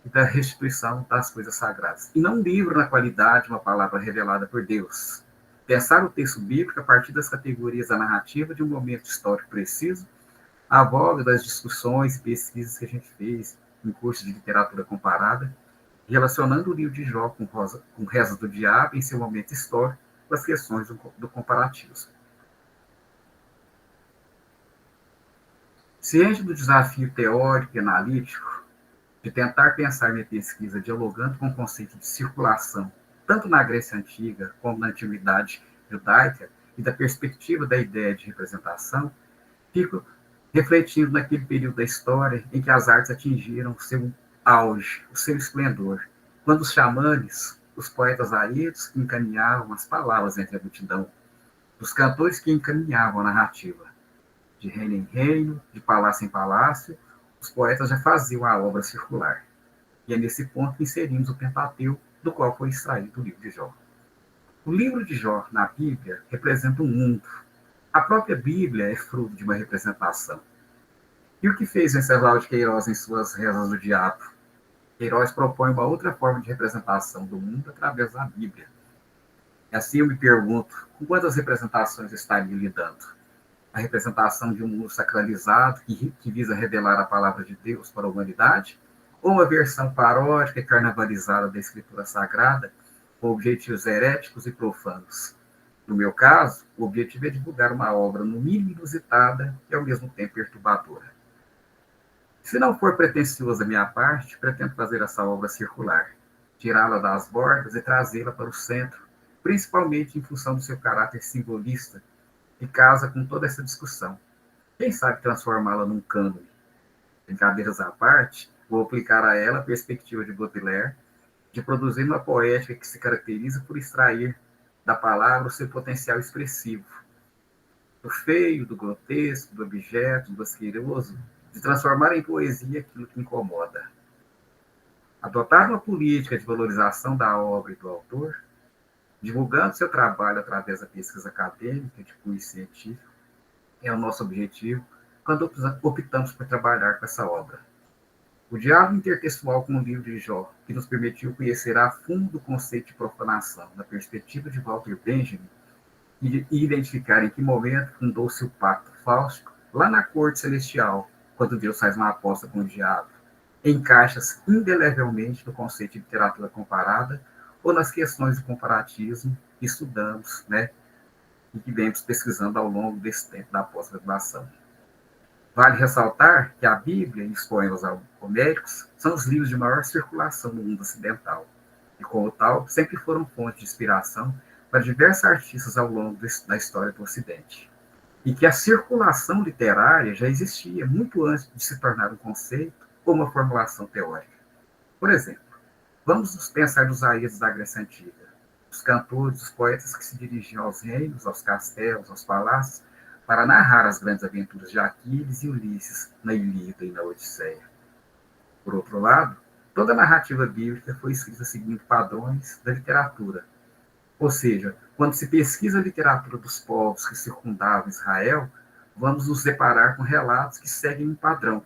e da restituição das coisas sagradas. E não um livro na qualidade de uma palavra revelada por Deus. Pensar o texto bíblico a partir das categorias da narrativa de um momento histórico preciso, à volta das discussões e pesquisas que a gente fez em curso de literatura comparada, relacionando o livro de Jó com Rezas do Diabo em seu momento histórico, com as questões do comparativismo. Ciente do desafio teórico e analítico de tentar pensar minha pesquisa dialogando com o conceito de circulação, tanto na Grécia Antiga como na Antiguidade Judaica, e da perspectiva da ideia de representação, fico refletindo naquele período da história em que as artes atingiram o seu auge, o seu esplendor, quando os xamanes, os poetas aídos que encaminhavam as palavras entre a multidão, os cantores que encaminhavam a narrativa, de reino em reino, de palácio em palácio, os poetas já faziam a obra circular. E é nesse ponto que inserimos o Pentateuco, do qual foi extraído o livro de Jó. O livro de Jó, na Bíblia, representa um mundo. A própria Bíblia é fruto de uma representação. E o que fez Venceslau de Queiroz em suas Rezas do Diabo? Queiroz propõe uma outra forma de representação do mundo através da Bíblia. E assim eu me pergunto, com quantas representações estaria lidando? A representação de um mundo sacralizado que visa revelar a palavra de Deus para a humanidade? Ou uma versão paródica e carnavalizada da Escritura Sagrada, com objetivos heréticos e profanos? No meu caso, o objetivo é divulgar uma obra no mínimo inusitada e ao mesmo tempo perturbadora. Se não for pretensioso da minha parte, pretendo fazer essa obra circular, tirá-la das bordas e trazê-la para o centro, principalmente em função do seu caráter simbolista, que casa com toda essa discussão. Quem sabe transformá-la num cânone? Brincadeiras à parte, vou aplicar a ela a perspectiva de Baudelaire de produzir uma poética que se caracteriza por extrair da palavra o seu potencial expressivo, do feio, do grotesco, do objeto, do asqueroso, de transformar em poesia aquilo que incomoda. Adotar uma política de valorização da obra e do autor, divulgando seu trabalho através da pesquisa acadêmica de cunho científico, é o nosso objetivo quando optamos por trabalhar com essa obra. O diálogo intertextual com o livro de Jó, que nos permitiu conhecer a fundo o conceito de profanação, na perspectiva de Walter Benjamin, e identificar em que momento fundou-se o pacto fáustico, lá na corte celestial, quando Deus faz uma aposta com o diabo, encaixa-se indelevelmente no conceito de literatura comparada ou nas questões do comparativismo que estudamos, e que vemos pesquisando ao longo desse tempo da pós-graduação. Vale ressaltar que a Bíblia e os poemas homéricos são os livros de maior circulação no mundo ocidental, e, como tal, sempre foram fonte de inspiração para diversos artistas ao longo da história do Ocidente. E que a circulação literária já existia muito antes de se tornar um conceito ou uma formulação teórica. Por exemplo, vamos pensar nos aídos da Grécia Antiga, os cantores, os poetas que se dirigiam aos reinos, aos castelos, aos palácios, para narrar as grandes aventuras de Aquiles e Ulisses na Ilíada e na Odisseia. Por outro lado, toda a narrativa bíblica foi escrita seguindo padrões da literatura. Ou seja, quando se pesquisa a literatura dos povos que circundavam Israel, vamos nos deparar com relatos que seguem um padrão.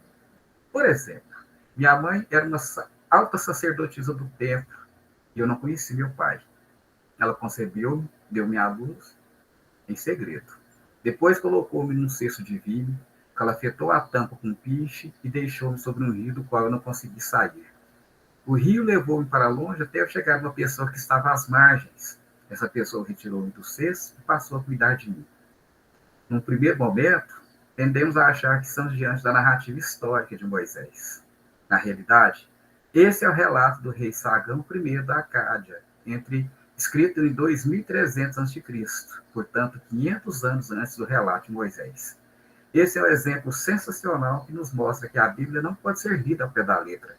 Por exemplo, minha mãe era uma alta sacerdotisa do templo e eu não conheci meu pai. Ela concebeu-me, deu-me à luz em segredo. Depois colocou-me num cesto de vinho, calafetou a tampa com piche e deixou-me sobre um rio do qual eu não consegui sair. O rio levou-me para longe até eu chegar numa pessoa que estava às margens. Essa pessoa retirou-me do cesto e passou a cuidar de mim. Num primeiro momento, tendemos a achar que estamos diante da narrativa histórica de Moisés. Na realidade, esse é o relato do rei Sagão I da Acádia, escrito em 2300 a.C., portanto, 500 anos antes do relato de Moisés. Esse é um exemplo sensacional que nos mostra que a Bíblia não pode ser lida ao pé da letra.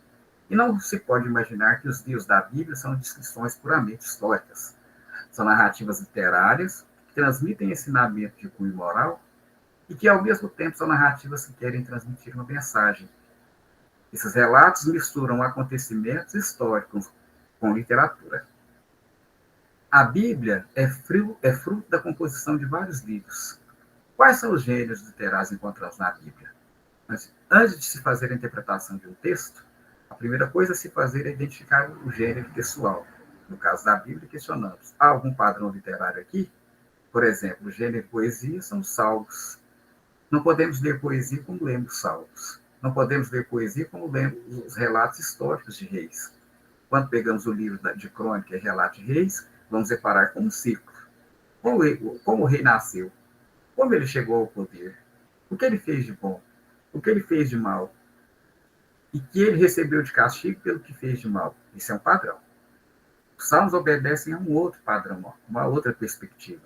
E não se pode imaginar que os livros da Bíblia são descrições puramente históricas. São narrativas literárias que transmitem ensinamento de cunho moral e que, ao mesmo tempo, são narrativas que querem transmitir uma mensagem. Esses relatos misturam acontecimentos históricos com literatura. A Bíblia é fruto da composição de vários livros. Quais são os gêneros literários encontrados na Bíblia? Mas, antes de se fazer a interpretação de um texto, a primeira coisa a se fazer é identificar o gênero textual. No caso da Bíblia, questionamos: há algum padrão literário aqui? Por exemplo, o gênero poesia são os salmos. Não podemos ler poesia como lemos salmos. Não podemos ler poesia como lemos os relatos históricos de reis. Quando pegamos o livro de crônica e relato de reis, vamos deparar com um ciclo. Como o rei nasceu, como ele chegou ao poder, o que ele fez de bom, o que ele fez de mal, e que ele recebeu de castigo pelo que fez de mal. Isso é um padrão. Os salmos obedecem a um outro padrão, uma outra perspectiva.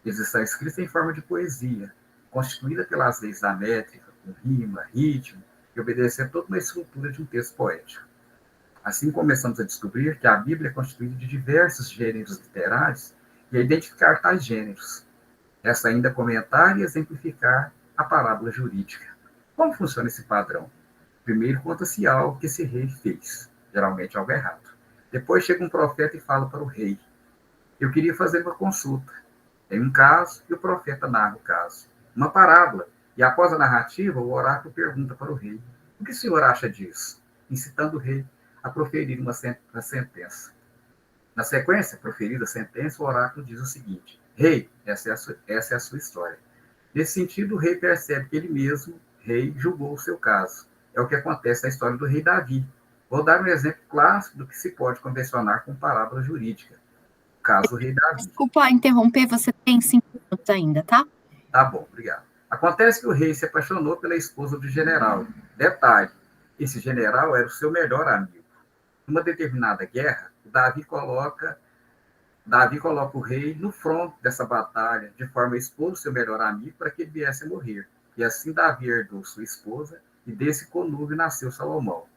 Eles estão escritos em forma de poesia, constituída pelas leis da métrica, com rima, ritmo, e obedecer toda uma estrutura de um texto poético. Assim começamos a descobrir que a Bíblia é constituída de diversos gêneros literários e a identificar tais gêneros. Resta ainda comentar e exemplificar a parábola jurídica. Como funciona esse padrão? Primeiro conta-se algo que esse rei fez, geralmente algo errado. Depois chega um profeta e fala para o rei: eu queria fazer uma consulta. Tem um caso e o profeta narra o caso. Uma parábola. E após a narrativa, o oráculo pergunta para o rei: o que o senhor acha disso? Incitando o rei a proferir uma sentença. Na sequência, proferida a sentença, o oráculo diz o seguinte: rei, essa é a sua história. Nesse sentido, o rei percebe que ele mesmo, rei, julgou o seu caso. É o que acontece na história do rei Davi. Vou dar um exemplo clássico do que se pode convencionar com parábola jurídica. O caso do rei Davi. Desculpa interromper, você tem 5 minutos ainda, tá? Tá bom, obrigado. Acontece que o rei se apaixonou pela esposa do general. Detalhe, esse general era o seu melhor amigo. Numa determinada guerra, Davi coloca o rei no fronte dessa batalha, de forma a expor o seu melhor amigo para que ele viesse a morrer. E assim Davi herdou sua esposa, e desse conúbio nasceu Salomão.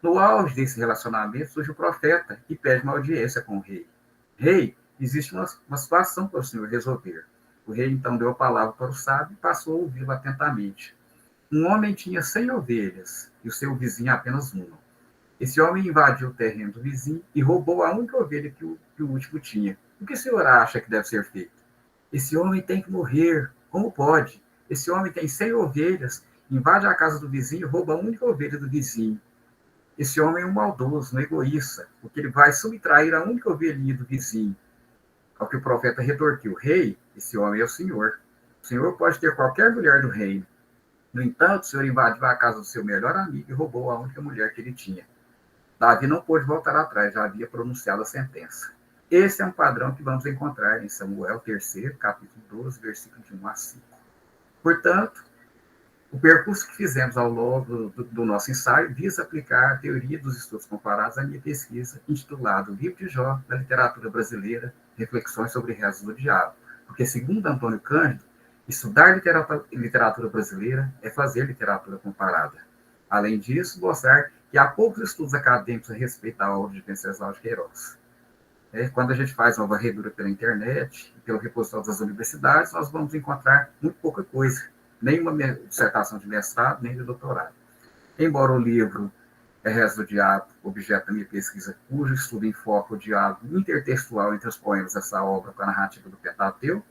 No auge desse relacionamento, surge o profeta e pede uma audiência com o rei. Rei, existe uma situação para o senhor resolver. O rei então deu a palavra para o sábio e passou a ouvi-lo atentamente. Um homem tinha 100 ovelhas e o seu vizinho apenas uma. Esse homem invadiu o terreno do vizinho e roubou a única ovelha que o último tinha. O que o senhor acha que deve ser feito? Esse homem tem que morrer. Como pode? Esse homem tem 100 ovelhas, invade a casa do vizinho e rouba a única ovelha do vizinho. Esse homem é um maldoso, um egoísta, porque ele vai subtrair a única ovelhinha do vizinho. Ao que o profeta retorquiu: rei, esse homem é o senhor. O senhor pode ter qualquer mulher do reino. No entanto, o senhor invadiu a casa do seu melhor amigo e roubou a única mulher que ele tinha. Davi não pôde voltar atrás, já havia pronunciado a sentença. Esse é um padrão que vamos encontrar em Samuel 3, capítulo 12, versículo de 1 a 5. Portanto, o percurso que fizemos ao longo do nosso ensaio visa aplicar a teoria dos estudos comparados à minha pesquisa, intitulada O Livro de Jó na Literatura Brasileira, Reflexões sobre Rezos do Diabo. Porque, segundo Antônio Cândido, estudar literatura brasileira é fazer literatura comparada. Além disso, mostrar que há poucos estudos acadêmicos a respeito da obra de Venceslau de Queiroz. Quando a gente faz uma varredura pela internet, pelo repositório das universidades, nós vamos encontrar muito pouca coisa. Nenhuma dissertação de mestrado, nem de doutorado. Embora o livro Rezos do Diabo, objeto da minha pesquisa, cujo estudo enfoca o diálogo intertextual entre os poemas dessa obra com a narrativa do Pentateuco,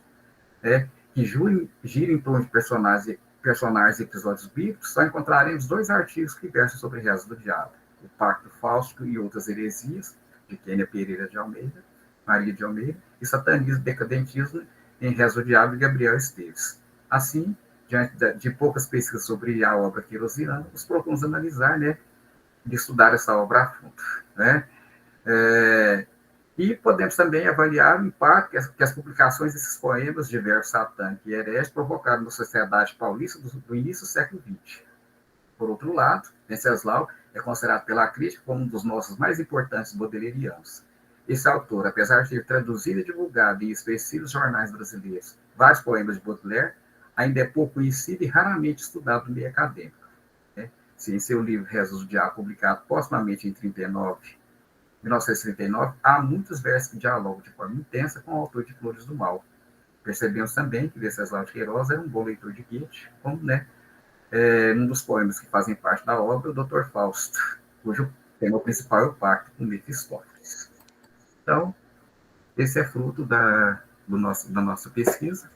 que gira em torno de personagens e episódios bíblicos, só encontraremos 2 artigos que versam sobre Rezos do Diabo: O Pacto Fausto e Outras Heresias, de Kênia Pereira de Almeida, Maria de Almeida, e Satanismo e Decadentismo em Rezos do Diabo, de Gabriel Esteves. Assim, diante de poucas pesquisas sobre a obra queirosiana, nos propomos analisar, de estudar essa obra a fundo. E podemos também avaliar o impacto que as publicações desses poemas de verso satânico e herege provocaram na sociedade paulista do início do século XX. Por outro lado, Venceslau é considerado pela crítica como um dos nossos mais importantes baudelairianos. Esse autor, apesar de ter traduzido e divulgado em expressivos jornais brasileiros vários poemas de Baudelaire, ainda é pouco conhecido e raramente estudado no meio acadêmico. Se em seu livro Rezos do Diabo, publicado postumamente em 1939, há muitos versos que dialogam de forma intensa com o autor de Flores do Mal. Percebemos também que Venceslau de Queiroz era um bom leitor de Goethe, como, um dos poemas que fazem parte da obra, o Dr. Fausto, cujo tema principal é o pacto com Mefistófeles. Então, esse é fruto da nossa pesquisa.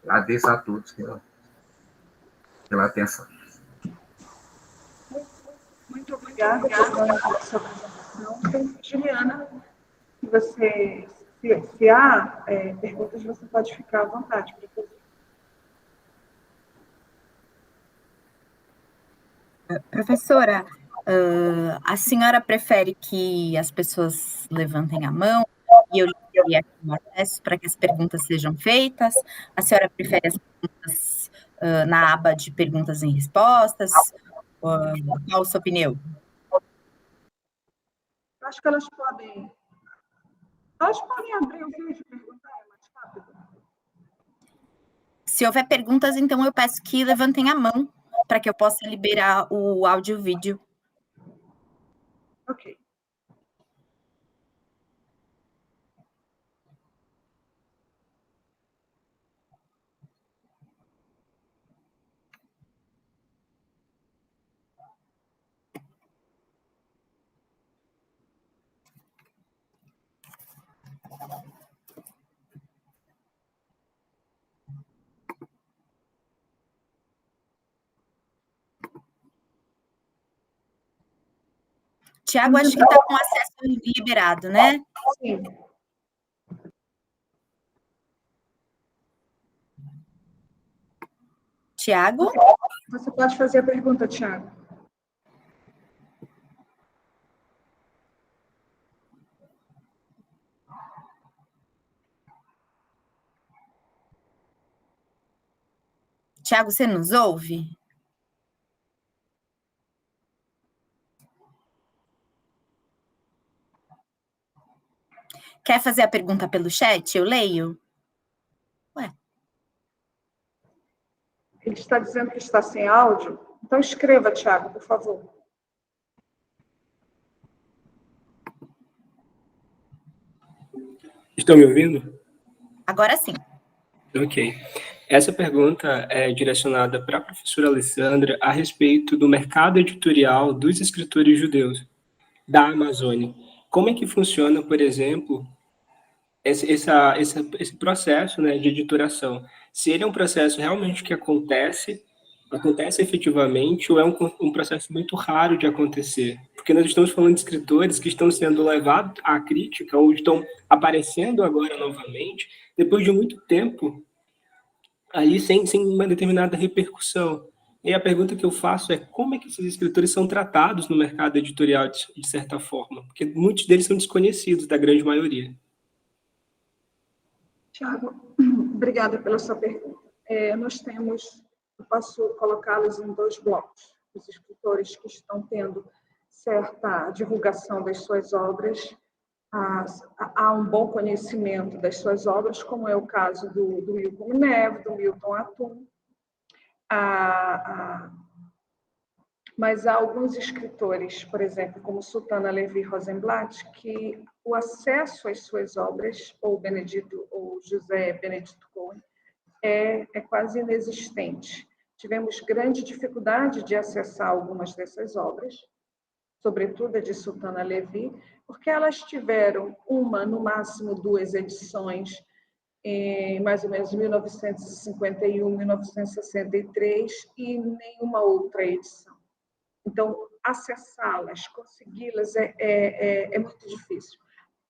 Agradeço a todos pela atenção. Muito obrigada pela sua apresentação. Então, Juliana, se há perguntas, você pode ficar à vontade para fazer. Professora, a senhora prefere que as pessoas levantem a mão e eu lhe aqui o acesso para que as perguntas sejam feitas? A senhora prefere as perguntas na aba de perguntas e respostas? Qual a sua opinião? Eu acho que elas podem Nós podem abrir o vídeo e perguntar, é mais rápido. Se houver perguntas, então eu peço que levantem a mão para que eu possa liberar o áudio e o vídeo. Ok. Tiago, acho que está com acesso liberado, né? Sim. Tiago? Você pode fazer a pergunta, Tiago. Tiago, você nos ouve? Quer fazer a pergunta pelo chat? Eu leio? Ué. Ele está dizendo que está sem áudio. Então, escreva, Tiago, por favor. Estão me ouvindo? Agora sim. Ok. Essa pergunta é direcionada para a professora Alessandra a respeito do mercado editorial dos escritores judeus da Amazônia. Como é que funciona, por exemplo, esse processo, né, de editoração? Se ele é um processo realmente que acontece efetivamente, ou é um processo muito raro de acontecer? Porque nós estamos falando de escritores que estão sendo levados à crítica, ou estão aparecendo agora novamente, depois de muito tempo, aí sem uma determinada repercussão. E a pergunta que eu faço é como é que esses escritores são tratados no mercado editorial, de certa forma? Porque muitos deles são desconhecidos, da grande maioria. Tiago, obrigada pela sua pergunta. Eu posso colocá-los em 2 blocos. Os escritores que estão tendo certa divulgação das suas obras, há um bom conhecimento das suas obras, como é o caso do Milton Minerva, do Milton Atum. Mas há alguns escritores, por exemplo, como Sultana Levi Rosenblatt, que o acesso às suas obras, ou José Benedito Cohen, é quase inexistente. Tivemos grande dificuldade de acessar algumas dessas obras, sobretudo a de Sultana Levi, porque elas tiveram no máximo 2 edições, em mais ou menos 1951, 1963, e nenhuma outra edição. Então, acessá-las, consegui-las é muito difícil.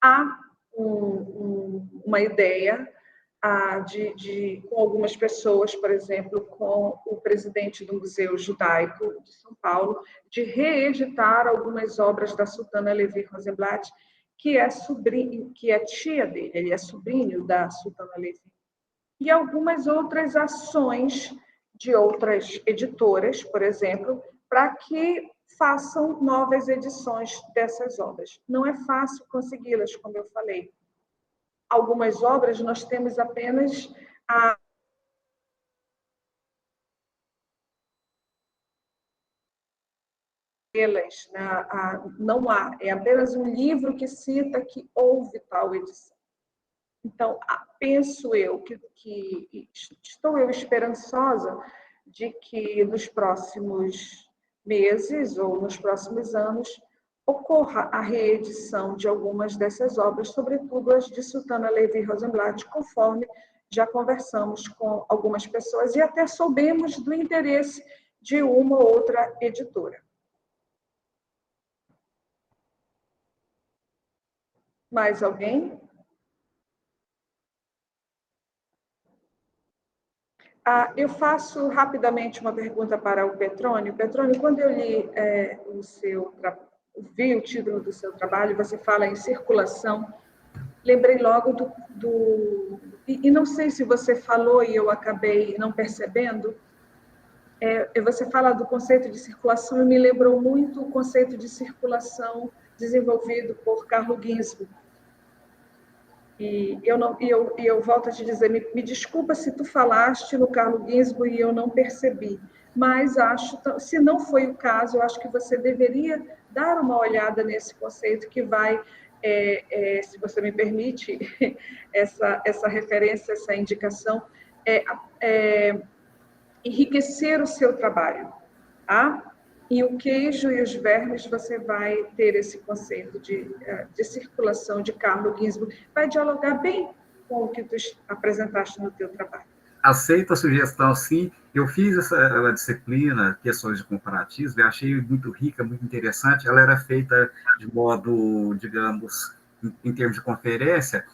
Há uma ideia com algumas pessoas, por exemplo, com o presidente do Museu Judaico de São Paulo, de reeditar algumas obras da Sultana Levi Rosenblatt, que é tia dele, ele é sobrinho da Sultana Levi. E algumas outras ações de outras editoras, por exemplo, para que façam novas edições dessas obras. Não é fácil consegui-las, como eu falei. Algumas obras nós temos apenas não há, é apenas um livro que cita que houve tal edição. Então, penso eu que estou eu esperançosa de que nos próximos meses ou nos próximos anos ocorra a reedição de algumas dessas obras, sobretudo as de Sultana Levi Rosenblatt, conforme já conversamos com algumas pessoas e até soubemos do interesse de uma ou outra editora. Mais alguém? Eu faço rapidamente uma pergunta para o Petrônio. Petrônio, quando eu li vi o título do seu trabalho, você fala em circulação, lembrei logo e não sei se você falou e eu acabei não percebendo, você fala do conceito de circulação e me lembrou muito o conceito de circulação desenvolvido por Carlo Ginzburg. E eu volto a te dizer, me desculpa se tu falaste no Carlo Ginzburg e eu não percebi, mas se não foi o caso, eu acho que você deveria dar uma olhada nesse conceito que vai, se você me permite, essa referência, essa indicação, enriquecer o seu trabalho, tá? E o queijo e os vermes, você vai ter esse conceito de circulação de Carlo Ginzburg, vai dialogar bem com o que tu apresentaste no teu trabalho. Aceito a sugestão, sim. Eu fiz essa disciplina, questões de comparativo, e achei muito rica, muito interessante. Ela era feita de modo, digamos, em termos de conferência,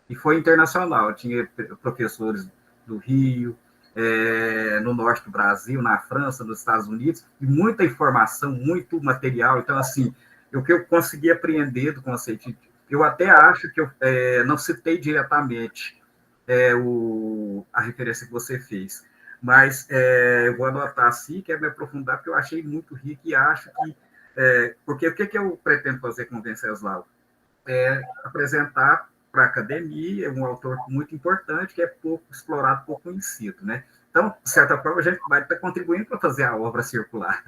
e foi internacional. Eu tinha professores do Rio, no norte do Brasil, na França, nos Estados Unidos, e muita informação, muito material. Então, assim, o que eu consegui apreender do conceito, eu até acho que eu não citei diretamente a referência que você fez, mas eu vou anotar assim, quero me aprofundar, porque eu achei muito rico e acho que, porque o que eu pretendo fazer com o Venceslau? Apresentar para a academia um autor muito importante, que é pouco explorado, pouco conhecido, né? Então, de certa forma, a gente vai estar contribuindo para fazer a obra circular,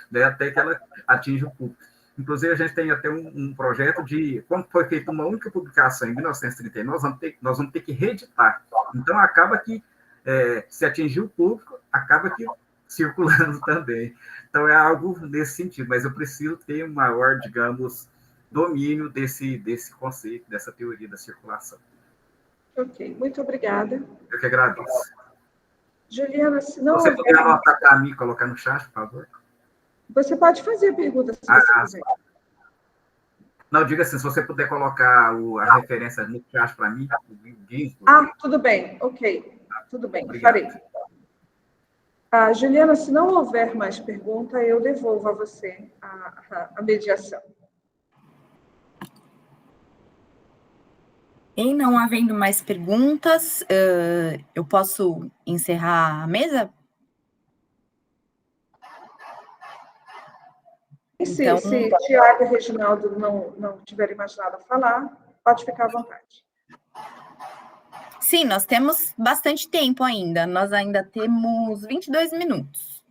né? Até que ela atinja o público. Inclusive, a gente tem até um projeto de, como foi feita uma única publicação em 1939, nós vamos ter que reeditar. Então, acaba que, se atingir o público, acaba que circulando também. Então, é algo nesse sentido, mas eu preciso ter um maior, digamos, domínio desse conceito, dessa teoria da circulação. Ok, muito obrigada. Eu que agradeço. Juliana, se não... Você poderia anotar para mim e colocar no chat, por favor? Você pode fazer a pergunta, se você quiser. Não, diga assim, se você puder colocar a referência no chat para mim, o Ginzburg. Tudo bem, ok. Tudo bem, Obrigado. Farei. Juliana, se não houver mais pergunta, eu devolvo a você a mediação. E não havendo mais perguntas, eu posso encerrar a mesa? Então, se Tiago e Reginaldo não tiverem mais nada a falar, pode ficar à vontade. Sim, nós temos bastante tempo ainda. Nós ainda temos 22 minutos.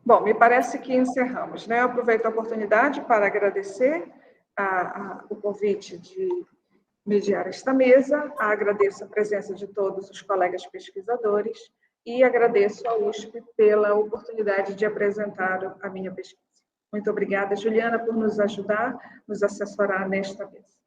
Bom, me parece que encerramos, né? Eu aproveito a oportunidade para agradecer o convite de mediar esta mesa, agradeço a presença de todos os colegas pesquisadores e agradeço à USP pela oportunidade de apresentar a minha pesquisa. Muito obrigada, Juliana, por nos ajudar, nos assessorar nesta mesa.